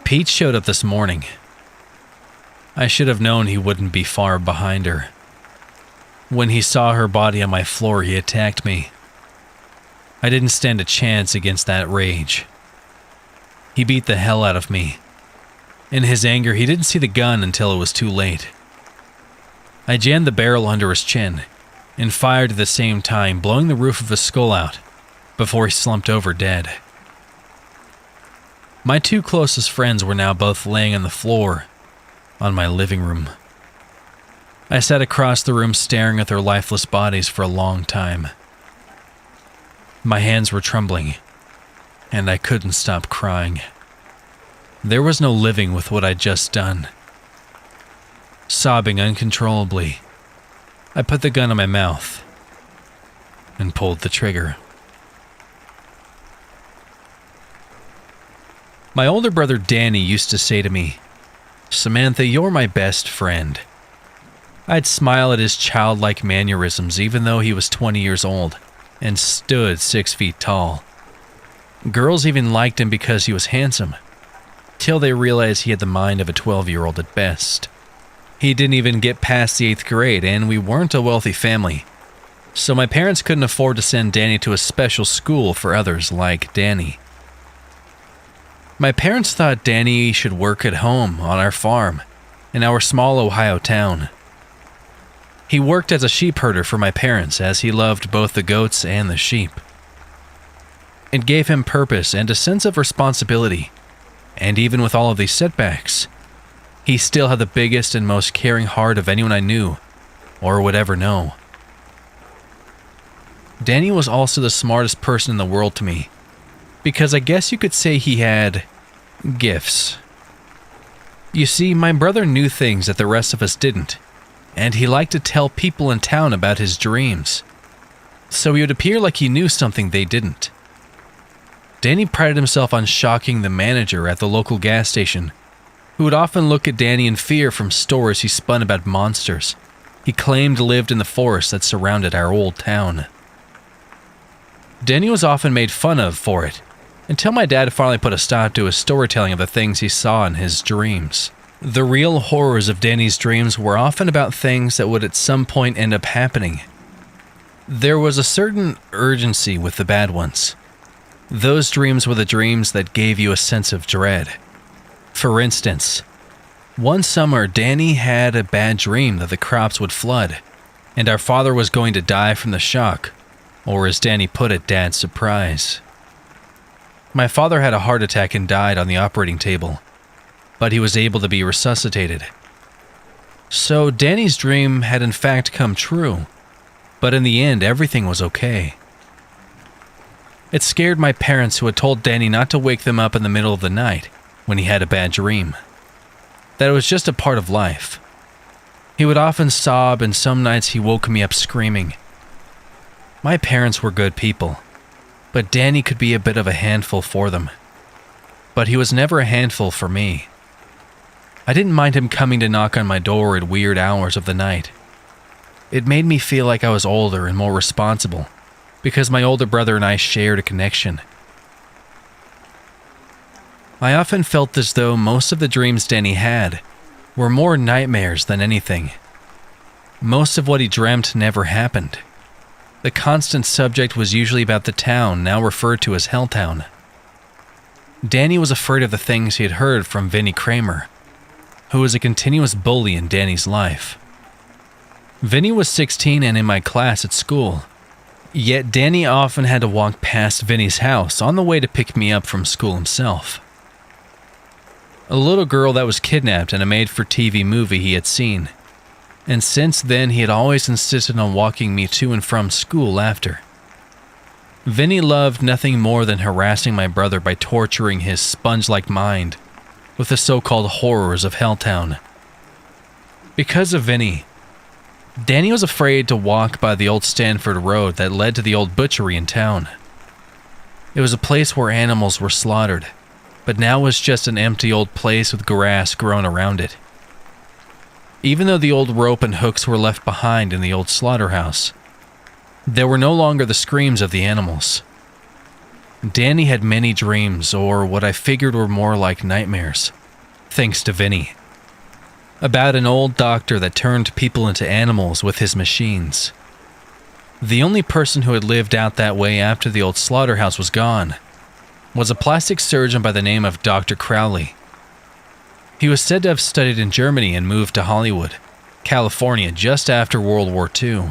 Pete showed up this morning. I should have known he wouldn't be far behind her. When he saw her body on my floor, he attacked me. I didn't stand a chance against that rage. He beat the hell out of me. In his anger, he didn't see the gun until it was too late. I jammed the barrel under his chin and fired at the same time, blowing the roof of his skull out before he slumped over dead. My two closest friends were now both laying on the floor on my living room. I sat across the room staring at their lifeless bodies for a long time. My hands were trembling, and I couldn't stop crying. There was no living with what I'd just done. Sobbing uncontrollably, I put the gun in my mouth and pulled the trigger. My older brother Danny used to say to me, "Samantha, you're my best friend." I'd smile at his childlike mannerisms even though he was 20 years old and stood 6 feet tall. Girls even liked him because he was handsome, till they realized he had the mind of a 12-year-old at best. He didn't even get past the 8th grade, and we weren't a wealthy family, so my parents couldn't afford to send Danny to a special school for others like Danny. My parents thought Danny should work at home on our farm in our small Ohio town. He worked as a sheep herder for my parents as he loved both the goats and the sheep. It gave him purpose and a sense of responsibility, and even with all of these setbacks, he still had the biggest and most caring heart of anyone I knew or would ever know. Danny was also the smartest person in the world to me, because I guess you could say he had gifts. You see, my brother knew things that the rest of us didn't, and he liked to tell people in town about his dreams, so he would appear like he knew something they didn't. Danny prided himself on shocking the manager at the local gas station, who would often look at Danny in fear from stories he spun about monsters he claimed lived in the forest that surrounded our old town. Danny was often made fun of for it, until my dad finally put a stop to his storytelling of the things he saw in his dreams. The real horrors of Danny's dreams were often about things that would at some point end up happening. There was a certain urgency with the bad ones. Those dreams were the dreams that gave you a sense of dread. For instance, one summer Danny had a bad dream that the crops would flood, and our father was going to die from the shock, or as Danny put it, Dad's surprise. My father had a heart attack and died on the operating table, but he was able to be resuscitated. So Danny's dream had in fact come true, but in the end everything was okay. It scared my parents, who had told Danny not to wake them up in the middle of the night when he had a bad dream. That it was just a part of life. He would often sob, and some nights he woke me up screaming. My parents were good people, but Danny could be a bit of a handful for them. But he was never a handful for me. I didn't mind him coming to knock on my door at weird hours of the night. It made me feel like I was older and more responsible, because my older brother and I shared a connection. I often felt as though most of the dreams Danny had were more nightmares than anything. Most of what he dreamt never happened. The constant subject was usually about the town now referred to as Helltown. Danny was afraid of the things he had heard from Vinnie Kramer, who was a continuous bully in Danny's life. Vinnie was 16 and in my class at school, yet Danny often had to walk past Vinnie's house on the way to pick me up from school himself. A little girl that was kidnapped in a made-for-TV movie he had seen, and since then he had always insisted on walking me to and from school after. Vinnie loved nothing more than harassing my brother by torturing his sponge-like mind with the so-called horrors of Helltown. Because of Vinnie, Danny was afraid to walk by the old Stanford Road that led to the old butchery in town. It was a place where animals were slaughtered, but now was just an empty old place with grass grown around it. Even though the old rope and hooks were left behind in the old slaughterhouse, there were no longer the screams of the animals. Danny had many dreams, or what I figured were more like nightmares, thanks to Vinnie, about an old doctor that turned people into animals with his machines. The only person who had lived out that way after the old slaughterhouse was gone was a plastic surgeon by the name of Dr. Crowley. He was said to have studied in Germany and moved to Hollywood, California just after World War II.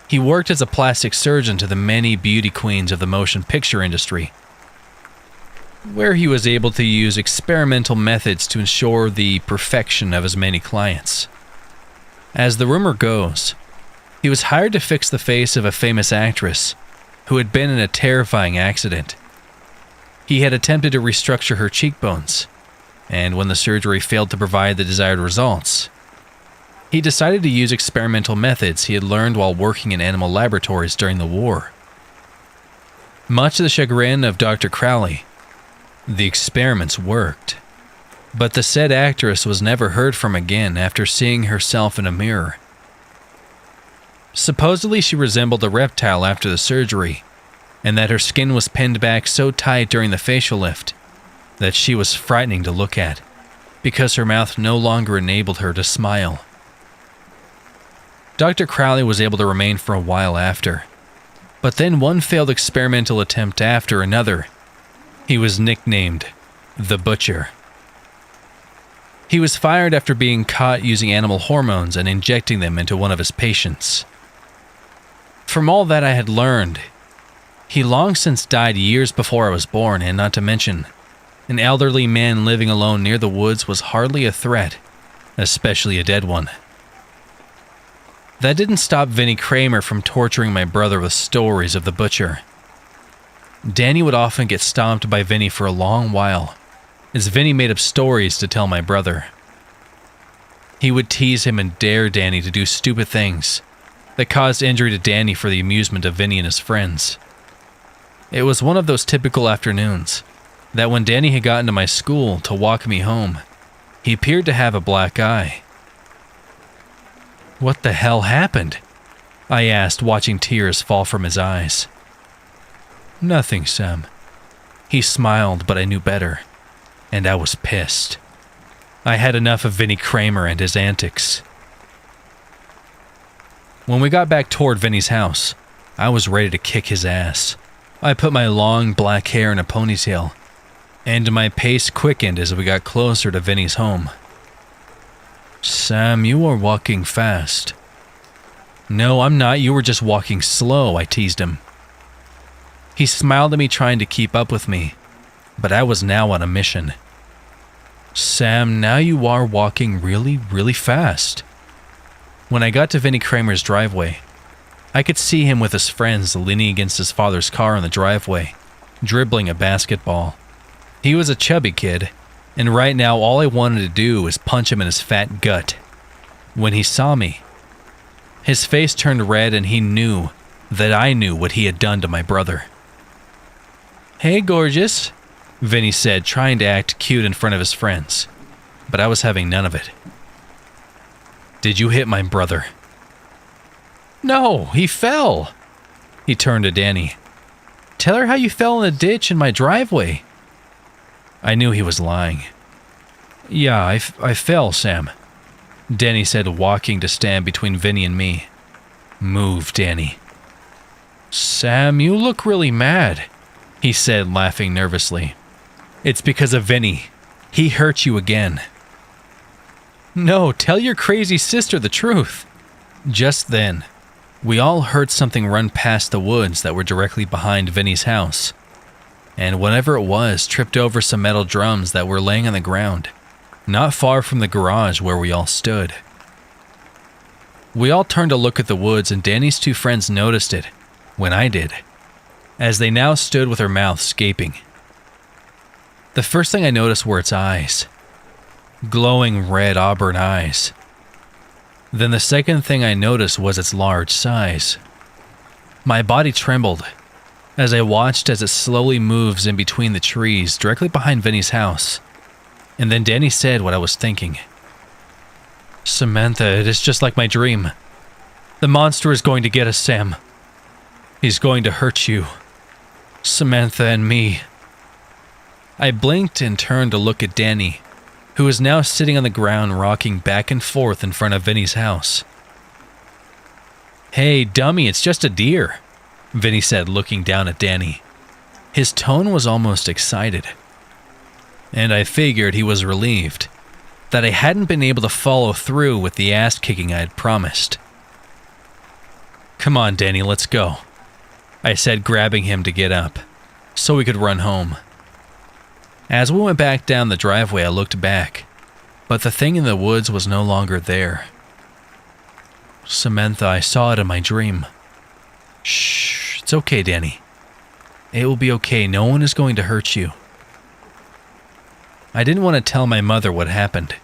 He worked as a plastic surgeon to the many beauty queens of the motion picture industry, where he was able to use experimental methods to ensure the perfection of his many clients. As the rumor goes, he was hired to fix the face of a famous actress who had been in a terrifying accident. He had attempted to restructure her cheekbones, and when the surgery failed to provide the desired results, he decided to use experimental methods he had learned while working in animal laboratories during the war. Much to the chagrin of Dr. Crowley, the experiments worked, but the said actress was never heard from again after seeing herself in a mirror. Supposedly she resembled a reptile after the surgery, and that her skin was pinned back so tight during the facial lift that she was frightening to look at, because her mouth no longer enabled her to smile. Dr. Crowley was able to remain for a while after, but then one failed experimental attempt after another. He was nicknamed the Butcher. He was fired after being caught using animal hormones and injecting them into one of his patients. From all that I had learned, he long since died years before I was born, and not to mention, an elderly man living alone near the woods was hardly a threat, especially a dead one. That didn't stop Vinnie Kramer from torturing my brother with stories of the butcher. Danny would often get stomped by Vinnie for a long while, as Vinnie made up stories to tell my brother. He would tease him and dare Danny to do stupid things that caused injury to Danny for the amusement of Vinnie and his friends. It was one of those typical afternoons that when Danny had gotten to my school to walk me home, he appeared to have a black eye. "What the hell happened?" I asked, watching tears fall from his eyes. "Nothing, Sam." He smiled, but I knew better, and I was pissed. I had enough of Vinnie Kramer and his antics. When we got back toward Vinnie's house, I was ready to kick his ass. I put my long black hair in a ponytail, and my pace quickened as we got closer to Vinnie's home. "Sam, you are walking fast." "No, I'm not. You were just walking slow," I teased him. He smiled at me, trying to keep up with me, but I was now on a mission. "Sam, now you are walking really, really fast." When I got to Vinnie Kramer's driveway, I could see him with his friends leaning against his father's car in the driveway, dribbling a basketball. He was a chubby kid, and right now all I wanted to do was punch him in his fat gut. When he saw me, his face turned red, and he knew that I knew what he had done to my brother. "Hey, gorgeous," Vinnie said, trying to act cute in front of his friends, but I was having none of it. "Did you hit my brother?" "No, he fell." He turned to Danny. "Tell her how you fell in the ditch in my driveway." I knew he was lying. "Yeah, I fell, Sam," Danny said, walking to stand between Vinnie and me. "Move, Danny." "Sam, you look really mad," he said, laughing nervously. "It's because of Vinnie. He hurt you again." "No, tell your crazy sister the truth." Just then, we all heard something run past the woods that were directly behind Vinnie's house, and whatever it was tripped over some metal drums that were laying on the ground, not far from the garage where we all stood. We all turned to look at the woods, and Danny's two friends noticed it when I did, as they now stood with their mouths gaping. The first thing I noticed were its eyes. Glowing red auburn eyes. Then the second thing I noticed was its large size. My body trembled as I watched as it slowly moves in between the trees directly behind Vinnie's house. And then Danny said what I was thinking. "Samantha, it is just like my dream. The monster is going to get us, Sam. He's going to hurt you. Samantha and me." I blinked and turned to look at Danny, who was now sitting on the ground rocking back and forth in front of Vinnie's house. "Hey, dummy, it's just a deer," Vinnie said, looking down at Danny. His tone was almost excited, and I figured he was relieved that I hadn't been able to follow through with the ass-kicking I had promised. "Come on, Danny, let's go," I said, grabbing him to get up, so we could run home. As we went back down the driveway, I looked back, but the thing in the woods was no longer there. "Samantha, I saw it in my dream." "Shh, it's okay, Danny. It will be okay. No one is going to hurt you." I didn't want to tell my mother what happened,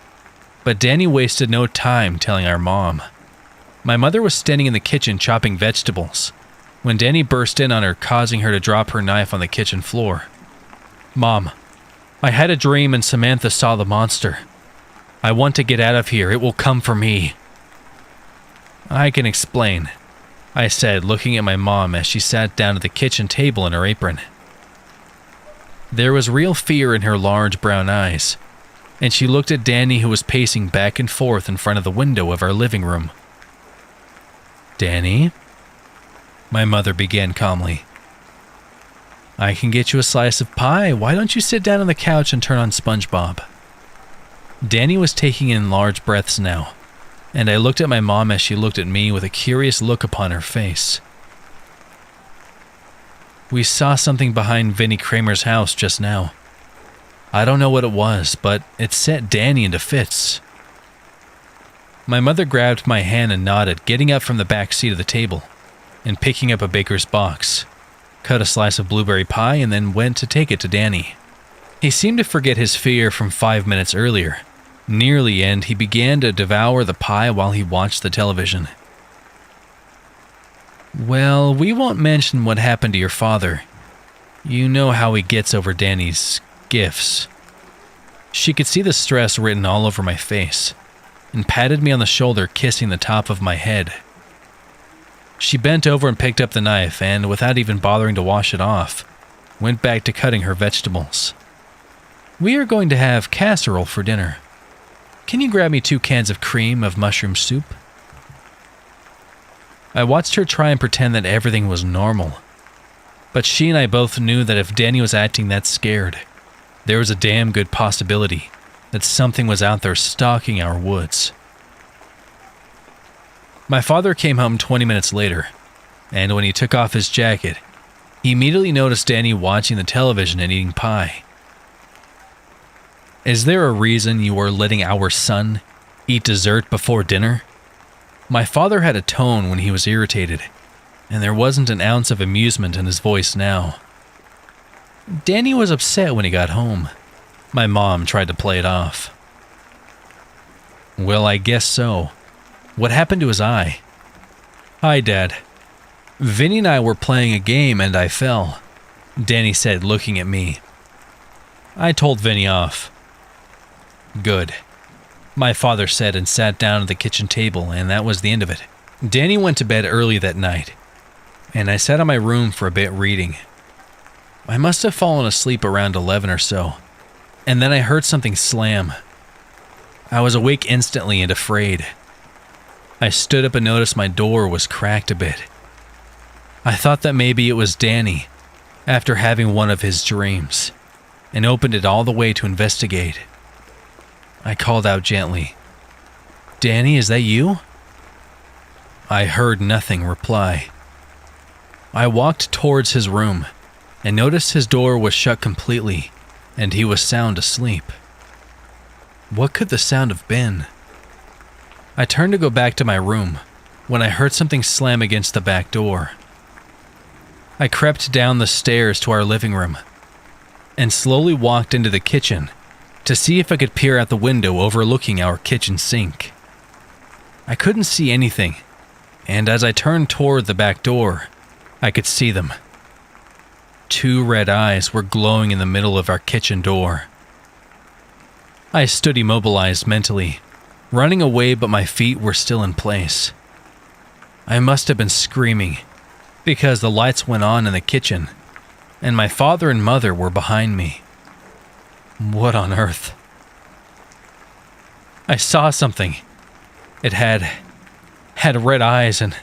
but Danny wasted no time telling our mom. My mother was standing in the kitchen chopping vegetables when Danny burst in on her, causing her to drop her knife on the kitchen floor. "Mom, I had a dream and Samantha saw the monster. I want to get out of here. It will come for me." "I can explain," I said, looking at my mom as she sat down at the kitchen table in her apron. There was real fear in her large brown eyes, and she looked at Danny, who was pacing back and forth in front of the window of our living room. "Danny?" my mother began calmly. "I can get you a slice of pie. Why don't you sit down on the couch and turn on SpongeBob?" Danny was taking in large breaths now, and I looked at my mom as she looked at me with a curious look upon her face. We saw something behind Vinnie Kramer's house just now. I don't know what it was, but it set Danny into fits. My mother grabbed my hand and nodded, getting up from the back seat of the table and picking up a baker's box, cut a slice of blueberry pie, and then went to take it to Danny. He seemed to forget his fear from 5 minutes earlier. Near the end, he began to devour the pie while he watched the television. Well, we won't mention what happened to your father. You know how he gets over Danny's gifts. She could see the stress written all over my face and patted me on the shoulder, kissing the top of my head. She bent over and picked up the knife and, without even bothering to wash it off, went back to cutting her vegetables. We are going to have casserole for dinner. Can you grab me 2 cans of cream of mushroom soup? I watched her try and pretend that everything was normal, but she and I both knew that if Danny was acting that scared, there was a damn good possibility that something was out there stalking our woods. My father came home 20 minutes later, and when he took off his jacket, he immediately noticed Danny watching the television and eating pie. Is there a reason you are letting our son eat dessert before dinner? My father had a tone when he was irritated, and there wasn't an ounce of amusement in his voice now. Danny was upset when he got home. My mom tried to play it off. Well, I guess so. What happened to his eye? Hi, Dad. Vinny and I were playing a game and I fell, Danny said, looking at me. I told Vinny off. Good, my father said and sat down at the kitchen table, and that was the end of it. Danny went to bed early that night, and I sat in my room for a bit reading. I must have fallen asleep around 11 or so, and then I heard something slam. I was awake instantly and afraid. I stood up and noticed my door was cracked a bit. I thought that maybe it was Danny, after having one of his dreams, and opened it all the way to investigate. I called out gently, Danny, is that you? I heard nothing reply. I walked towards his room and noticed his door was shut completely and he was sound asleep. What could the sound have been? I turned to go back to my room when I heard something slam against the back door. I crept down the stairs to our living room and slowly walked into the kitchen to see if I could peer out the window overlooking our kitchen sink. I couldn't see anything, and as I turned toward the back door, I could see them. 2 red eyes were glowing in the middle of our kitchen door. I stood immobilized mentally, running away, but my feet were still in place. I must have been screaming, because the lights went on in the kitchen, and my father and mother were behind me. What on earth? I saw something. It had red eyes and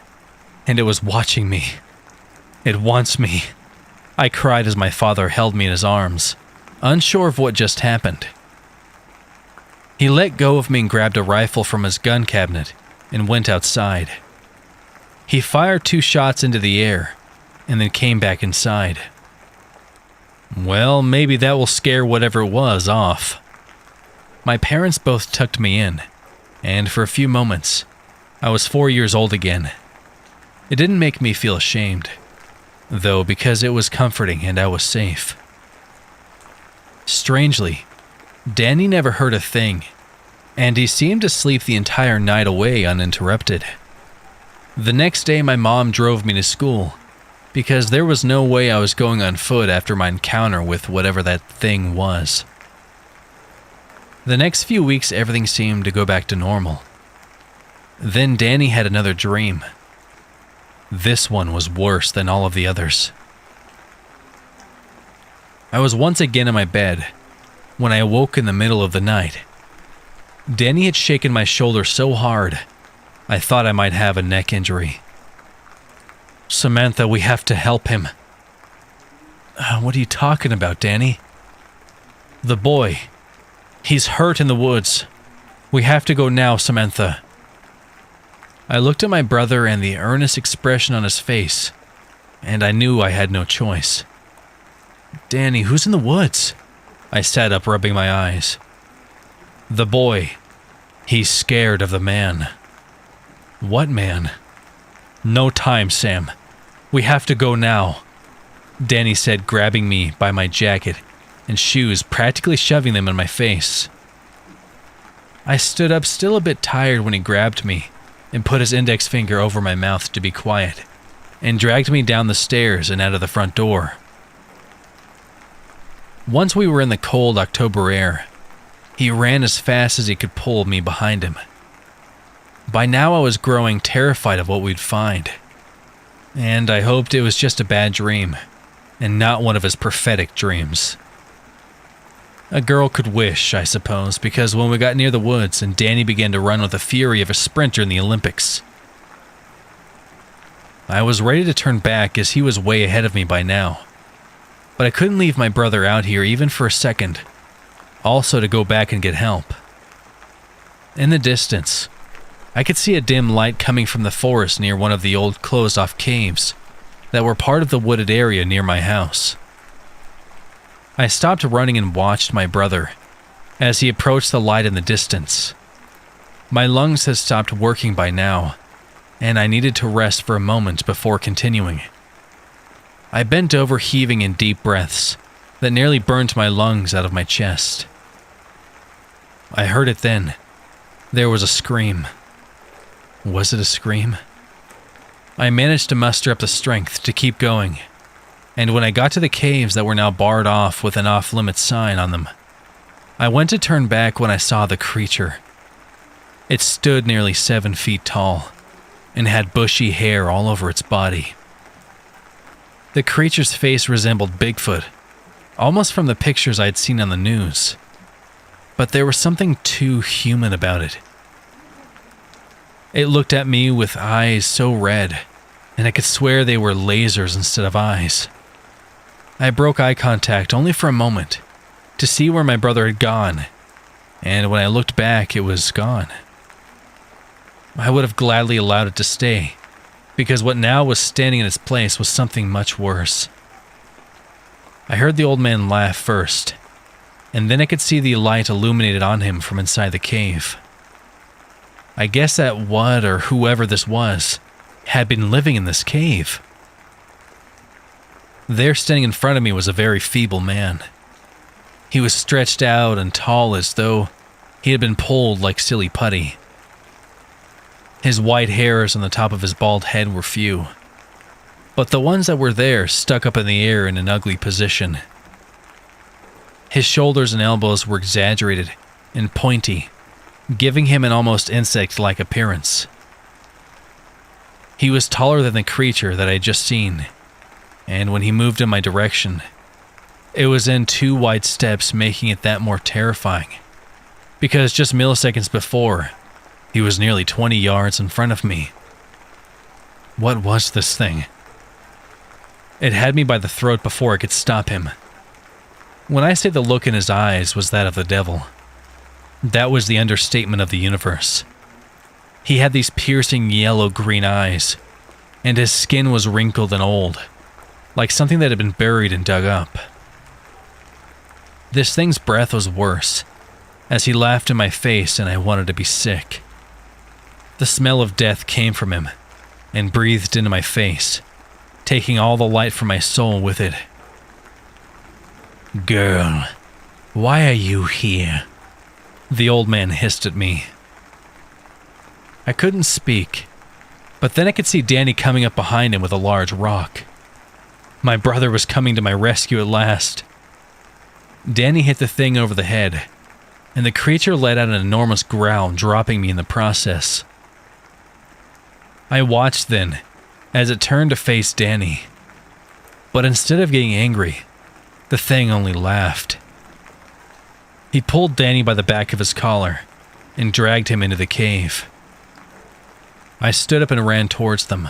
it was watching me. It wants me. I cried as my father held me in his arms, unsure of what just happened. He let go of me and grabbed a rifle from his gun cabinet and went outside. He fired 2 shots into the air and then came back inside. Well, maybe that will scare whatever it was off. My parents both tucked me in, and for a few moments, I was 4 years old again. It didn't make me feel ashamed, though, because it was comforting and I was safe. Strangely, Danny never heard a thing, and he seemed to sleep the entire night away uninterrupted. The next day, my mom drove me to school, because there was no way I was going on foot after my encounter with whatever that thing was. The next few weeks, everything seemed to go back to normal. Then Danny had another dream. This one was worse than all of the others. I was once again in my bed when I awoke in the middle of the night. Danny had shaken my shoulder so hard, I thought I might have a neck injury. Samantha, we have to help him. What are you talking about, Danny? The boy. He's hurt in the woods. We have to go now, Samantha. I looked at my brother and the earnest expression on his face, and I knew I had no choice. Danny, who's in the woods? I sat up, rubbing my eyes. The boy. He's scared of the man. What man? No time, Sam. We have to go now, Danny said, grabbing me by my jacket and shoes, practically shoving them in my face. I stood up, still a bit tired, when he grabbed me and put his index finger over my mouth to be quiet, and dragged me down the stairs and out of the front door. Once we were in the cold October air, he ran as fast as he could pull me behind him. By now I was growing terrified of what we'd find, and I hoped it was just a bad dream, and not one of his prophetic dreams. A girl could wish, I suppose, because when we got near the woods and Danny began to run with the fury of a sprinter in the Olympics, I was ready to turn back as he was way ahead of me by now. But I couldn't leave my brother out here even for a second, also to go back and get help. In the distance, I could see a dim light coming from the forest near one of the old closed-off caves that were part of the wooded area near my house. I stopped running and watched my brother as he approached the light in the distance. My lungs had stopped working by now, and I needed to rest for a moment before continuing. I bent over, heaving in deep breaths that nearly burned my lungs out of my chest. I heard it then. There was a scream. Was it a scream? I managed to muster up the strength to keep going, and when I got to the caves that were now barred off with an off-limits sign on them, I went to turn back when I saw the creature. It stood nearly 7 feet tall and had bushy hair all over its body. The creature's face resembled Bigfoot, almost from the pictures I'd seen on the news, but there was something too human about it. It looked at me with eyes so red, and I could swear they were lasers instead of eyes. I broke eye contact only for a moment to see where my brother had gone, and when I looked back, it was gone. I would have gladly allowed it to stay, because what now was standing in its place was something much worse. I heard the old man laugh first, and then I could see the light illuminated on him from inside the cave. I guess that what or whoever this was had been living in this cave. There, standing in front of me, was a very feeble man. He was stretched out and tall as though he had been pulled like silly putty. His white hairs on the top of his bald head were few, but the ones that were there stuck up in the air in an ugly position. His shoulders and elbows were exaggerated and pointy, giving him an almost insect-like appearance. He was taller than the creature that I had just seen, and when he moved in my direction, it was in 2 wide steps, making it that more terrifying, because just milliseconds before, he was nearly 20 yards in front of me. What was this thing? It had me by the throat before I could stop him. When I say the look in his eyes was that of the devil, that was the understatement of the universe. He had these piercing yellow-green eyes, and his skin was wrinkled and old, like something that had been buried and dug up. This thing's breath was worse, as he laughed in my face, and I wanted to be sick. The smell of death came from him and breathed into my face, taking all the light from my soul with it. "Girl, why are you here?" the old man hissed at me. I couldn't speak, but then I could see Danny coming up behind him with a large rock. My brother was coming to my rescue at last. Danny hit the thing over the head, and the creature let out an enormous growl, dropping me in the process. I watched then, as it turned to face Danny. But instead of getting angry, the thing only laughed. He pulled Danny by the back of his collar and dragged him into the cave. I stood up and ran towards them.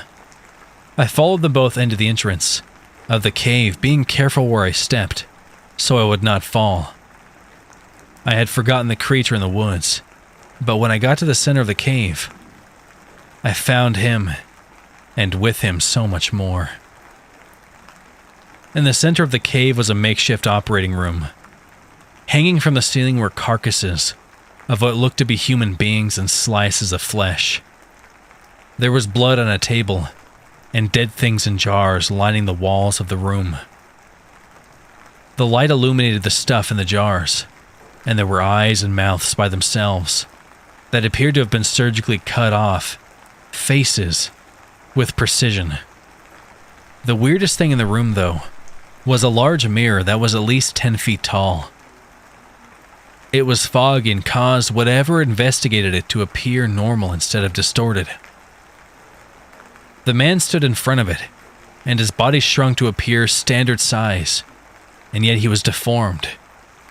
I followed them both into the entrance of the cave, being careful where I stepped, so I would not fall. I had forgotten the creature in the woods, but when I got to the center of the cave, I found him, and with him so much more. In the center of the cave was a makeshift operating room. Hanging from the ceiling were carcasses of what looked to be human beings and slices of flesh. There was blood on a table, and dead things in jars lining the walls of the room. The light illuminated the stuff in the jars, and there were eyes and mouths by themselves that appeared to have been surgically cut off, faces, with precision. The weirdest thing in the room, though, was a large mirror that was at least 10 feet tall. It was foggy and caused whatever investigated it to appear normal instead of distorted. The man stood in front of it, and his body shrunk to appear standard size, and yet he was deformed,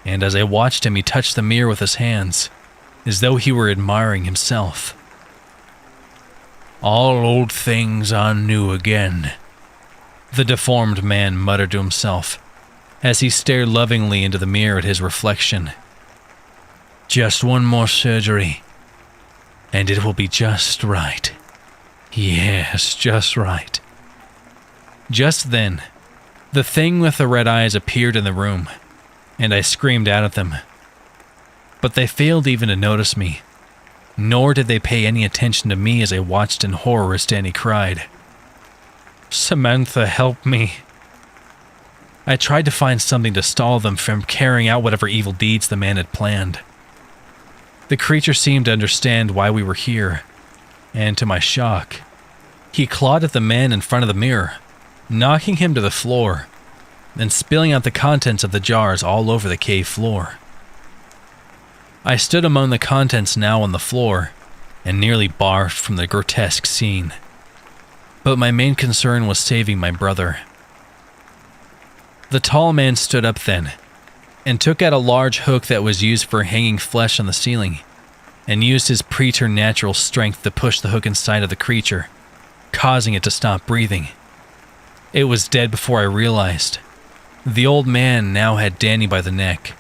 and as I watched him, he touched the mirror with his hands, as though he were admiring himself. "All old things are new again," the deformed man muttered to himself, as he stared lovingly into the mirror at his reflection. "Just one more surgery, and it will be just right. Yes, just right." Just then, the thing with the red eyes appeared in the room, and I screamed out at them. But they failed even to notice me, nor did they pay any attention to me as I watched in horror as Danny cried, "Samantha, help me." I tried to find something to stall them from carrying out whatever evil deeds the man had planned. The creature seemed to understand why we were here, and to my shock, he clawed at the man in front of the mirror, knocking him to the floor, and spilling out the contents of the jars all over the cave floor. I stood among the contents now on the floor, and nearly barfed from the grotesque scene. But my main concern was saving my brother. The tall man stood up then, and took out a large hook that was used for hanging flesh on the ceiling, and used his preternatural strength to push the hook inside of the creature, causing it to stop breathing. It was dead before I realized. The old man now had Danny by the neck,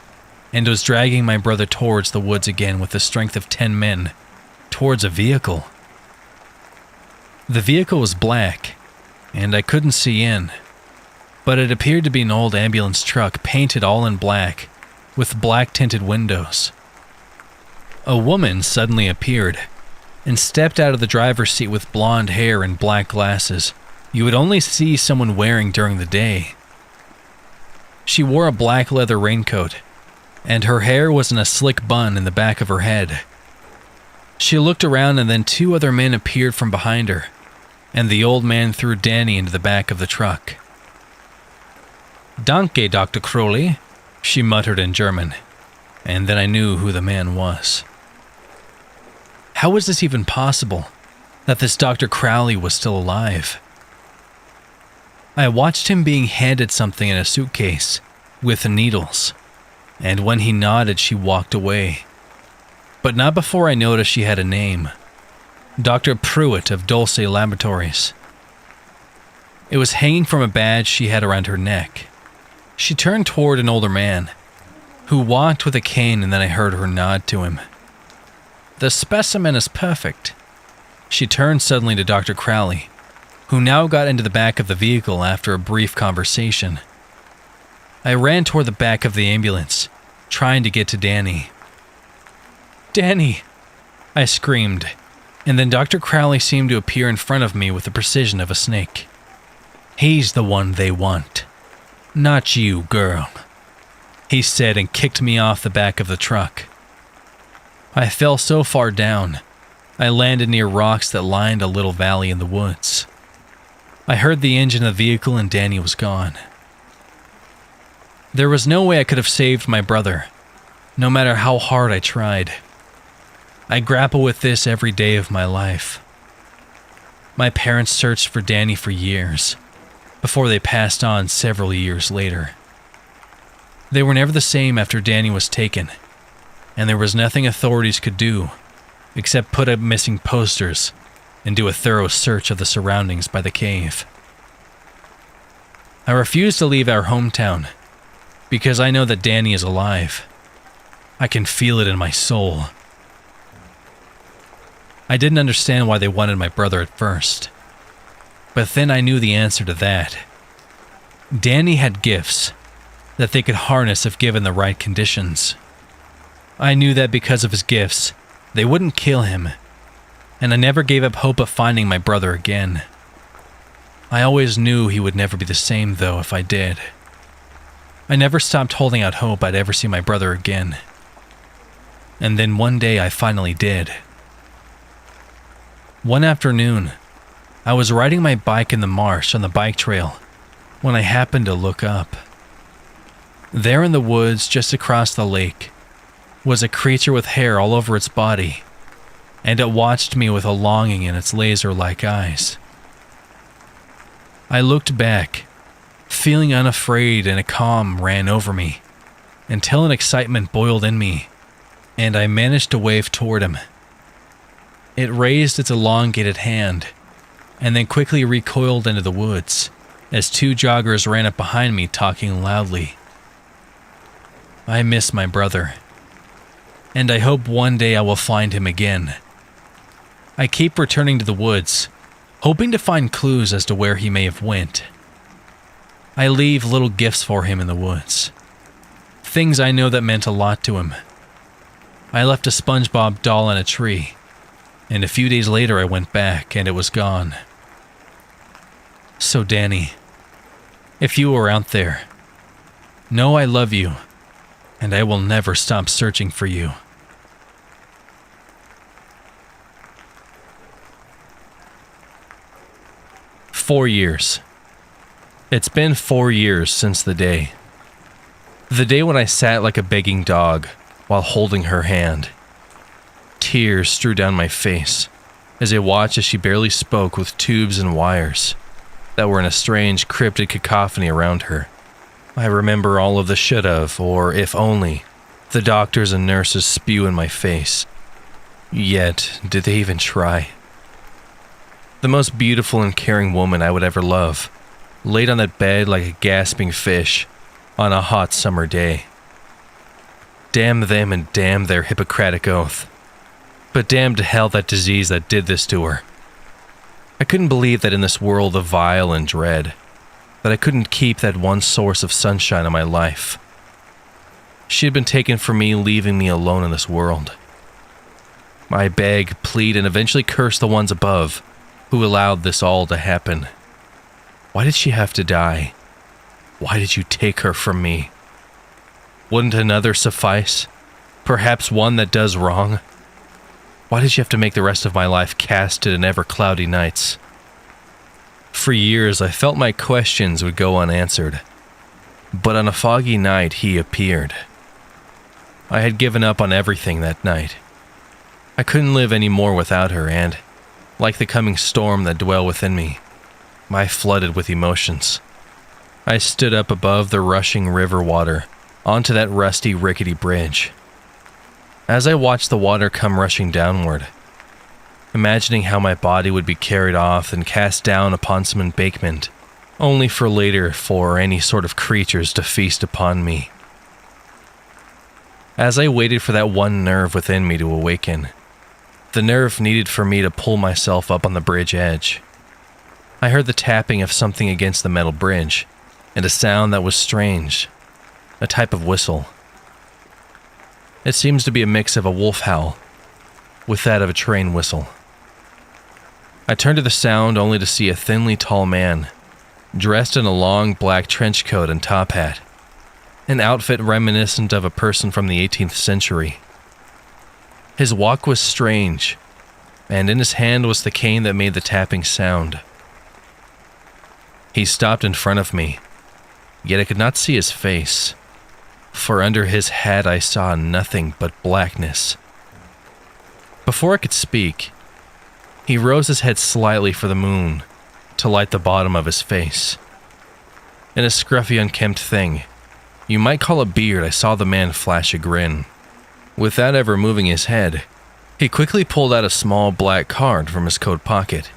and was dragging my brother towards the woods again with the strength of 10 men, towards a vehicle. The vehicle was black, and I couldn't see in, but it appeared to be an old ambulance truck painted all in black, with black tinted windows. A woman suddenly appeared, and stepped out of the driver's seat with blonde hair and black glasses you would only see someone wearing during the day. She wore a black leather raincoat, and her hair was in a slick bun in the back of her head. She looked around, and then 2 other men appeared from behind her, and the old man threw Danny into the back of the truck. "Danke, Dr. Crowley," she muttered in German, and then I knew who the man was. How was this even possible, that this Dr. Crowley was still alive? I watched him being handed something in a suitcase, with needles, and when he nodded, she walked away. But not before I noticed she had a name, Dr. Pruitt of Dulce Laboratories. It was hanging from a badge she had around her neck. She turned toward an older man, who walked with a cane, and then I heard her nod to him. "The specimen is perfect." She turned suddenly to Dr. Crowley, who now got into the back of the vehicle after a brief conversation. I ran toward the back of the ambulance, trying to get to Danny. "Danny!" I screamed, and then Dr. Crowley seemed to appear in front of me with the precision of a snake. "He's the one they want. Not you, girl," he said, and kicked me off the back of the truck. I fell so far down, I landed near rocks that lined a little valley in the woods. I heard the engine of the vehicle, and Danny was gone. There was no way I could have saved my brother, no matter how hard I tried. I grapple with this every day of my life. My parents searched for Danny for years, before they passed on several years later. They were never the same after Danny was taken, and there was nothing authorities could do except put up missing posters and do a thorough search of the surroundings by the cave. I refuse to leave our hometown because I know that Danny is alive. I can feel it in my soul. I didn't understand why they wanted my brother at first, but then I knew the answer to that. Danny had gifts that they could harness if given the right conditions. I knew that because of his gifts, they wouldn't kill him, and I never gave up hope of finding my brother again. I always knew he would never be the same, though, if I did. I never stopped holding out hope I'd ever see my brother again. And then one day I finally did. One afternoon, I was riding my bike in the marsh on the bike trail when I happened to look up. There in the woods just across the lake was a creature with hair all over its body, and it watched me with a longing in its laser-like eyes. I looked back, feeling unafraid, and a calm ran over me, until an excitement boiled in me, and I managed to wave toward him. It raised its elongated hand, and then quickly recoiled into the woods, as two joggers ran up behind me talking loudly. I miss my brother, and I hope one day I will find him again. I keep returning to the woods, hoping to find clues as to where he may have went. I leave little gifts for him in the woods, things I know that meant a lot to him. I left a SpongeBob doll in a tree, and a few days later I went back and it was gone. So Danny, if you are out there, know I love you, and I will never stop searching for you. "4 years. It's been 4 years since the day. The day when I sat like a begging dog while holding her hand. Tears strew down my face as I watched as she barely spoke with tubes and wires that were in a strange cryptic cacophony around her. I remember all of the should've, or if only, the doctors and nurses spew in my face. Yet, did they even try? The most beautiful and caring woman I would ever love, laid on that bed like a gasping fish on a hot summer day. Damn them and damn their Hippocratic oath. But damn to hell that disease that did this to her. I couldn't believe that in this world of vile and dread, that I couldn't keep that one source of sunshine in my life. She had been taken from me, leaving me alone in this world. I beg, plead, and eventually curse the ones above who allowed this all to happen. Why did she have to die? Why did you take her from me? Wouldn't another suffice? Perhaps one that does wrong? Why did you have to make the rest of my life casted in ever-cloudy nights? For years, I felt my questions would go unanswered. But on a foggy night, he appeared. I had given up on everything that night. I couldn't live any more without her, and, like the coming storm that dwelled within me, I flooded with emotions. I stood up above the rushing river water onto that rusty, rickety bridge. As I watched the water come rushing downward, imagining how my body would be carried off and cast down upon some embankment, only for later for any sort of creatures to feast upon me. As I waited for that one nerve within me to awaken, the nerve needed for me to pull myself up on the bridge edge, I heard the tapping of something against the metal bridge, and a sound that was strange, a type of whistle. It seems to be a mix of a wolf howl with that of a train whistle. I turned to the sound only to see a thinly tall man, dressed in a long black trench coat and top hat, an outfit reminiscent of a person from the 18th century. His walk was strange, and in his hand was the cane that made the tapping sound. He stopped in front of me, yet I could not see his face, for under his hat I saw nothing but blackness. Before I could speak, he rose his head slightly for the moon to light the bottom of his face. In a scruffy, unkempt thing you might call a beard, I saw the man flash a grin. Without ever moving his head, he quickly pulled out a small black card from his coat pocket.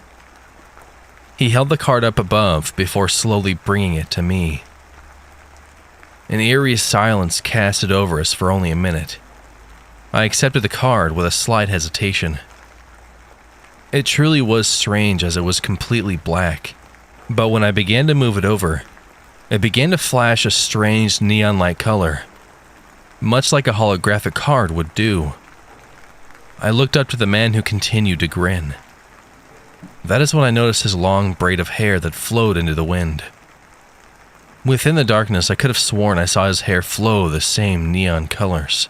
He held the card up above before slowly bringing it to me. An eerie silence casted over us for only a minute, I accepted the card with a slight hesitation. It truly was strange as it was completely black, but when I began to move it over, it began to flash a strange neon-like color, much like a holographic card would do. I looked up to the man who continued to grin. That is when I noticed his long braid of hair that flowed into the wind. Within the darkness, I could have sworn I saw his hair flow the same neon colors.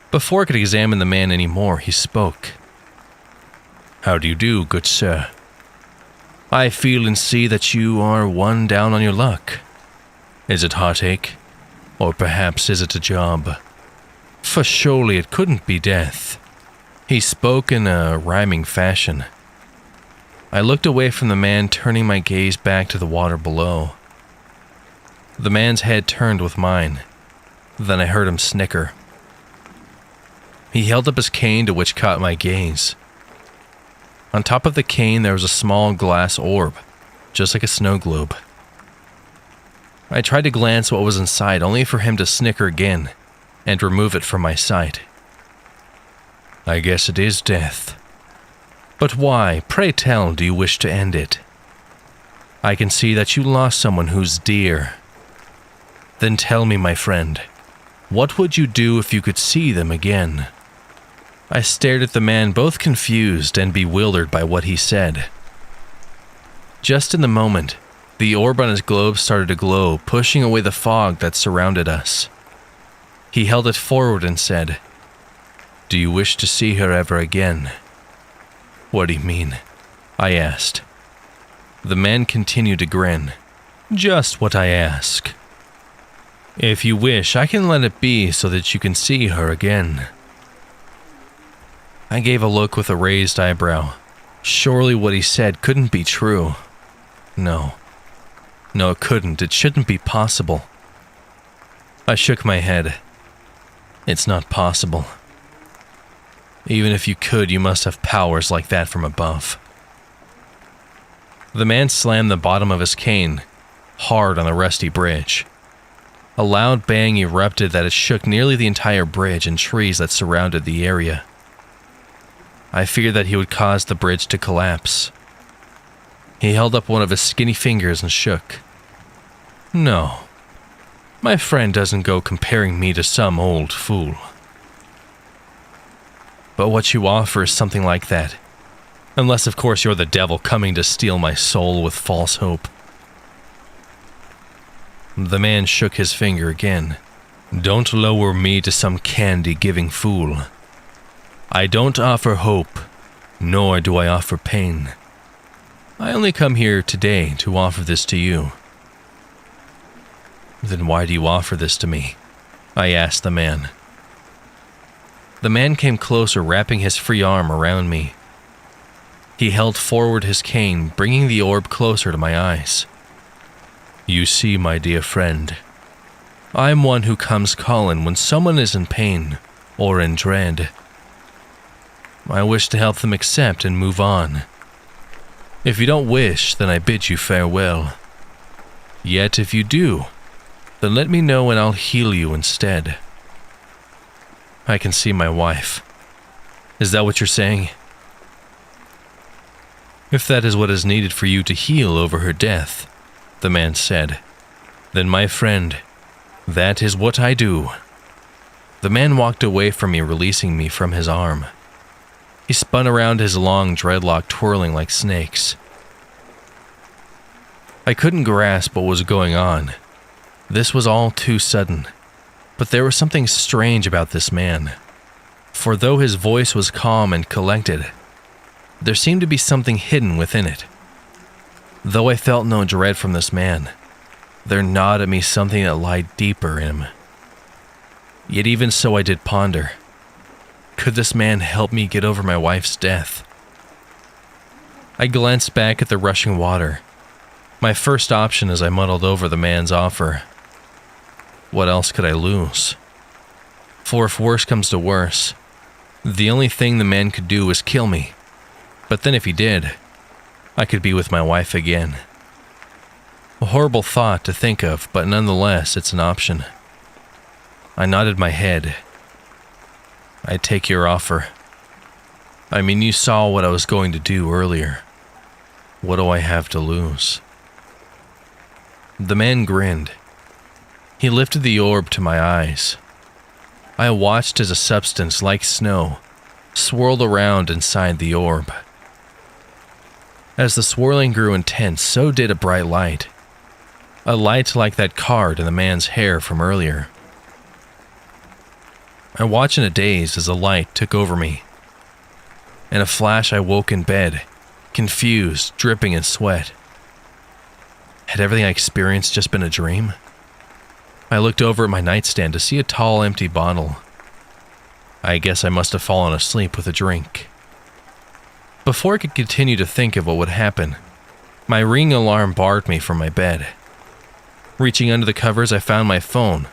Before I could examine the man anymore, he spoke. "How do you do, good sir? I feel and see that you are one down on your luck. Is it heartache? Or perhaps is it a job? For surely it couldn't be death." He spoke in a rhyming fashion. I looked away from the man, turning my gaze back to the water below. The man's head turned with mine. Then I heard him snicker. He held up his cane, to which caught my gaze. On top of the cane there was a small glass orb, just like a snow globe. I tried to glance what was inside, only for him to snicker again and remove it from my sight. "I guess it is death. But why, pray tell, do you wish to end it? I can see that you lost someone who's dear. Then tell me, my friend, what would you do if you could see them again?" I stared at the man, both confused and bewildered by what he said. Just in the moment, the orb on his globe started to glow, pushing away the fog that surrounded us. He held it forward and said, "Do you wish to see her ever again?" "What do you mean?" I asked. The man continued to grin. "Just what I ask. If you wish, I can let it be so that you can see her again." I gave a look with a raised eyebrow. Surely what he said couldn't be true. No, it couldn't. It shouldn't be possible. I shook my head. It's not possible. Even if you could, you must have powers like that from above. The man slammed the bottom of his cane hard on the rusty bridge. A loud bang erupted that it shook nearly the entire bridge and trees that surrounded the area. I feared that he would cause the bridge to collapse. He held up one of his skinny fingers and shook. "No, my friend doesn't go comparing me to some old fool. But what you offer is something like that. Unless, of course, you're the devil coming to steal my soul with false hope." The man shook his finger again. "Don't lower me to some candy-giving fool. I don't offer hope, nor do I offer pain. I only come here today to offer this to you." "Then why do you offer this to me?" I asked the man. The man came closer, wrapping his free arm around me. He held forward his cane, bringing the orb closer to my eyes. "You see, my dear friend, I'm one who comes calling when someone is in pain or in dread. I wish to help them accept and move on. If you don't wish, then I bid you farewell. Yet if you do, then let me know and I'll heal you instead." I can see my wife. Is that what you're saying? "If that is what is needed for you to heal over her death," the man said, "then my friend, that is what I do." The man walked away from me, releasing me from his arm. He spun around, his long dreadlock twirling like snakes. I couldn't grasp what was going on. This was all too sudden. But there was something strange about this man. For though his voice was calm and collected, there seemed to be something hidden within it. Though I felt no dread from this man, there gnawed at me something that lied deeper in him. Yet even so I did ponder. Could this man help me get over my wife's death? I glanced back at the rushing water, my first option as I muddled over the man's offer. What else could I lose? For if worse comes to worse, the only thing the man could do was kill me. But then if he did, I could be with my wife again. A horrible thought to think of, but nonetheless, it's an option. I nodded my head. I take your offer. I mean, you saw what I was going to do earlier. What do I have to lose? The man grinned. He lifted the orb to my eyes. I watched as a substance like snow swirled around inside the orb. As the swirling grew intense, so did a bright light. A light like that card in the man's hair from earlier. I watched in a daze as the light took over me. In a flash, I woke in bed, confused, dripping in sweat. Had everything I experienced just been a dream? I looked over at my nightstand to see a tall, empty bottle. I guess I must have fallen asleep with a drink. Before I could continue to think of what would happen, my ringing alarm barred me from my bed. Reaching under the covers, I found my phone,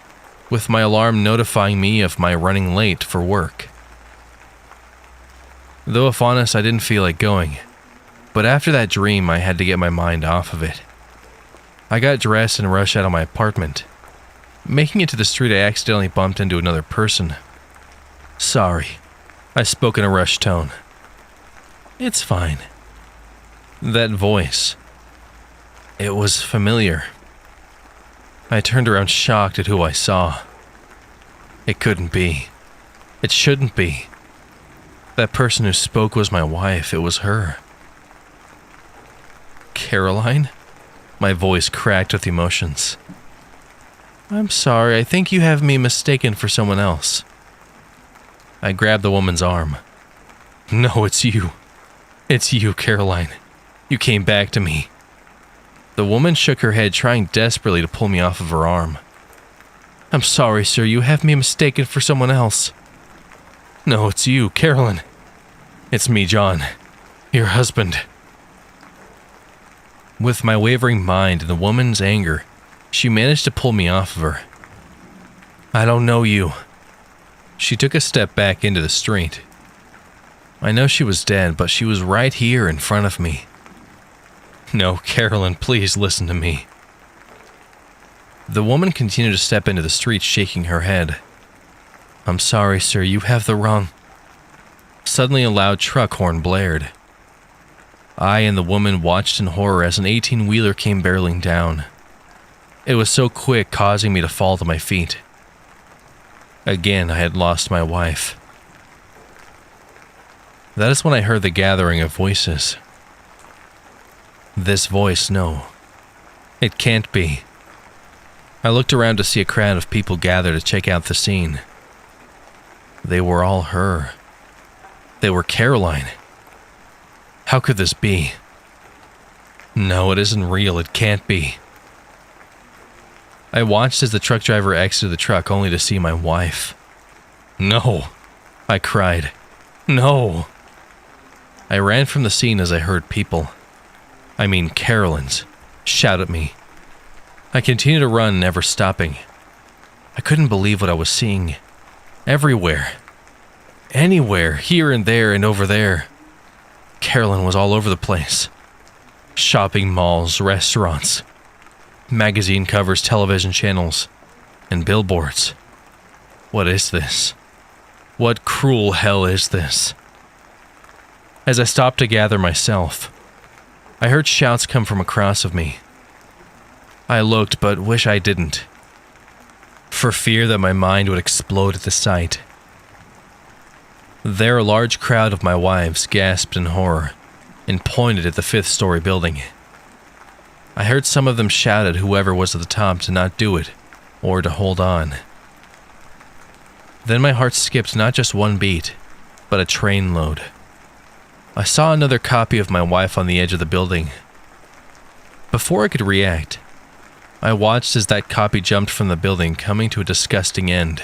with my alarm notifying me of my running late for work. Though if honest, I didn't feel like going, but after that dream, I had to get my mind off of it. I got dressed and rushed out of my apartment. Making it to the street, I accidentally bumped into another person. Sorry, I spoke in a rushed tone. It's fine. That voice. It was familiar. I turned around shocked at who I saw. It couldn't be. It shouldn't be. That person who spoke was my wife. It was her. Caroline? My voice cracked with emotions. I'm sorry, I think you have me mistaken for someone else. I grabbed the woman's arm. No, it's you. It's you, Caroline. You came back to me. The woman shook her head, trying desperately to pull me off of her arm. I'm sorry, sir, you have me mistaken for someone else. No, it's you, Caroline. It's me, John. Your husband. With my wavering mind and the woman's anger, she managed to pull me off of her. I don't know you. She took a step back into the street. I know she was dead, but she was right here in front of me. No, Caroline, please listen to me. The woman continued to step into the street, shaking her head. I'm sorry, sir, you have the wrong... Suddenly a loud truck horn blared. I and the woman watched in horror as an 18-wheeler came barreling down. It was so quick, causing me to fall to my feet. Again, I had lost my wife. That is when I heard the gathering of voices. This voice, no. It can't be. I looked around to see a crowd of people gather to check out the scene. They were all her. They were Caroline. How could this be? No, it isn't real. It can't be. I watched as the truck driver exited the truck only to see my wife. No, I cried. No. I ran from the scene as I heard people, Carolyn's, shout at me. I continued to run, never stopping. I couldn't believe what I was seeing. Everywhere. Anywhere, here and there and over there. Carolyn was all over the place. Shopping malls, restaurants, magazine covers, television channels, and billboards. What is this? What cruel hell is this? As I stopped to gather myself, I heard shouts come from across of me. I looked, but wish I didn't, for fear that my mind would explode at the sight. There, a large crowd of my wives gasped in horror and pointed at the 5th-story building. I heard some of them shout at whoever was at the top to not do it, or to hold on. Then my heart skipped not just one beat, but a trainload. I saw another copy of my wife on the edge of the building. Before I could react, I watched as that copy jumped from the building, coming to a disgusting end.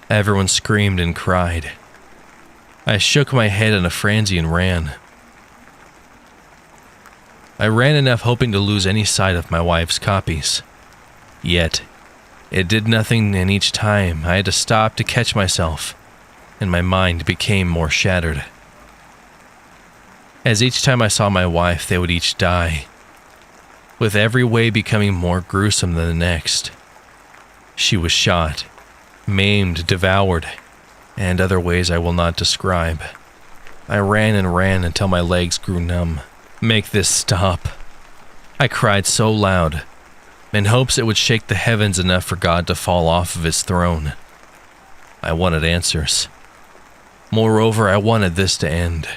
Everyone screamed and cried. I shook my head in a frenzy and ran. I ran enough hoping to lose any sight of my wife's copies. Yet, it did nothing, and each time I had to stop to catch myself, and my mind became more shattered. As each time I saw my wife, they would each die, with every way becoming more gruesome than the next. She was shot, maimed, devoured, and other ways I will not describe. I ran and ran until my legs grew numb. Make this stop. I cried so loud, in hopes it would shake the heavens enough for God to fall off of his throne. I wanted answers. Moreover, I wanted this to end.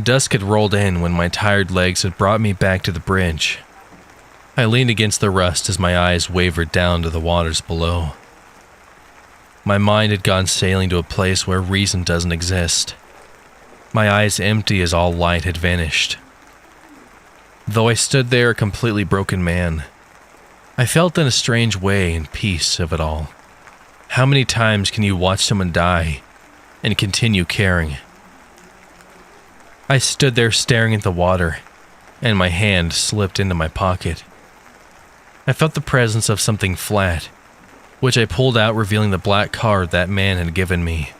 Dusk had rolled in when my tired legs had brought me back to the bridge. I leaned against the rust as my eyes wavered down to the waters below. My mind had gone sailing to a place where reason doesn't exist. My eyes empty as all light had vanished. Though I stood there a completely broken man, I felt in a strange way in peace of it all. How many times can you watch someone die and continue caring? I stood there staring at the water, and my hand slipped into my pocket. I felt the presence of something flat, which I pulled out, revealing the black card that man had given me.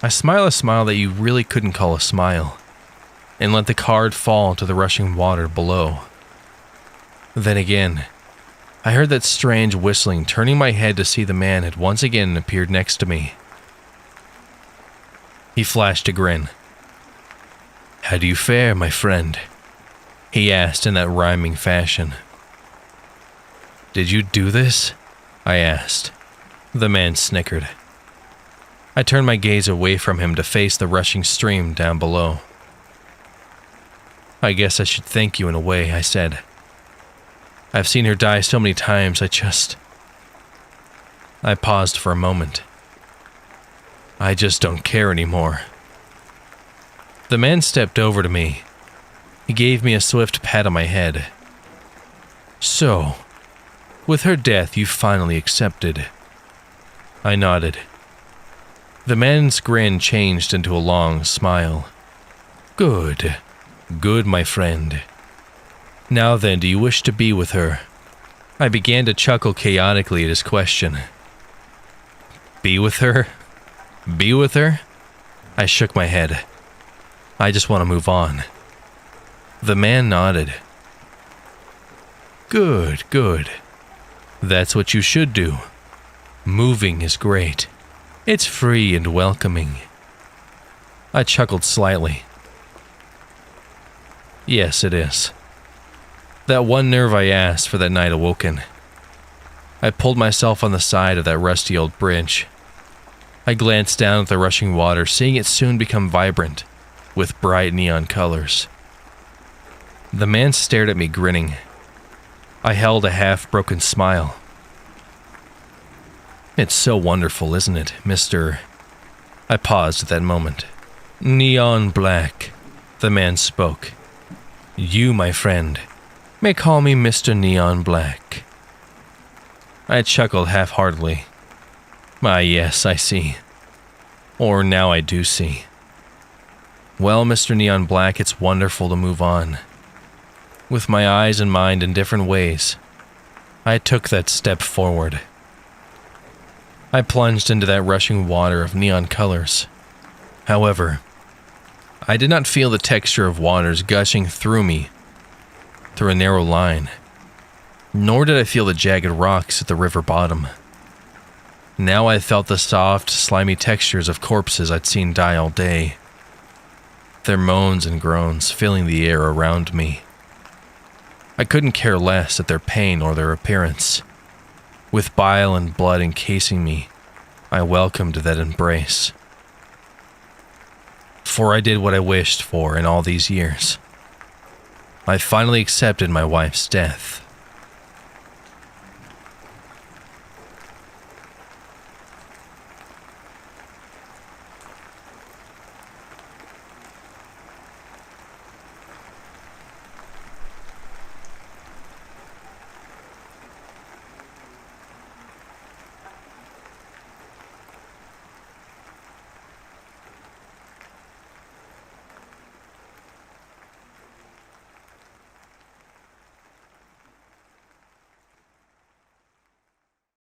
I smiled a smile that you really couldn't call a smile, and let the card fall to the rushing water below. Then again, I heard that strange whistling, turning my head to see the man had once again appeared next to me. He flashed a grin. "How do you fare, my friend?" he asked in that rhyming fashion. "Did you do this?" I asked. The man snickered. I turned my gaze away from him to face the rushing stream down below. "I guess I should thank you in a way," I said. "I've seen her die so many times, I paused for a moment. "I just don't care anymore." The man stepped over to me. He gave me a swift pat on my head. "So, with her death, you finally accepted." I nodded. The man's grin changed into a long smile. Good, my friend. Now then, do you wish to be with her?" I began to chuckle chaotically at his question. Be with her? Be with her? I shook my head. I just want to move on. The man nodded. Good. That's what you should do. Moving is great. It's free and welcoming. I chuckled slightly. Yes, it is. That one nerve I asked for that night awoken. I pulled myself on the side of that rusty old bridge. I glanced down at the rushing water, seeing it soon become vibrant, with bright neon colors. The man stared at me, grinning. I held a half-broken smile. It's so wonderful, isn't it, Mr. I paused at that moment. Neon Black, the man spoke. You, my friend, may call me Mr. Neon Black. I chuckled half-heartedly. Ah, yes, I see. Or now I do see. Well, Mr. Neon Black, it's wonderful to move on. With my eyes and mind in different ways, I took that step forward. I plunged into that rushing water of neon colors. However, I did not feel the texture of waters gushing through me, through a narrow line, nor did I feel the jagged rocks at the river bottom. Now I felt the soft, slimy textures of corpses I'd seen die all day, their moans and groans filling the air around me. I couldn't care less at their pain or their appearance. With bile and blood encasing me, I welcomed that embrace. For I did what I wished for in all these years. I finally accepted my wife's death.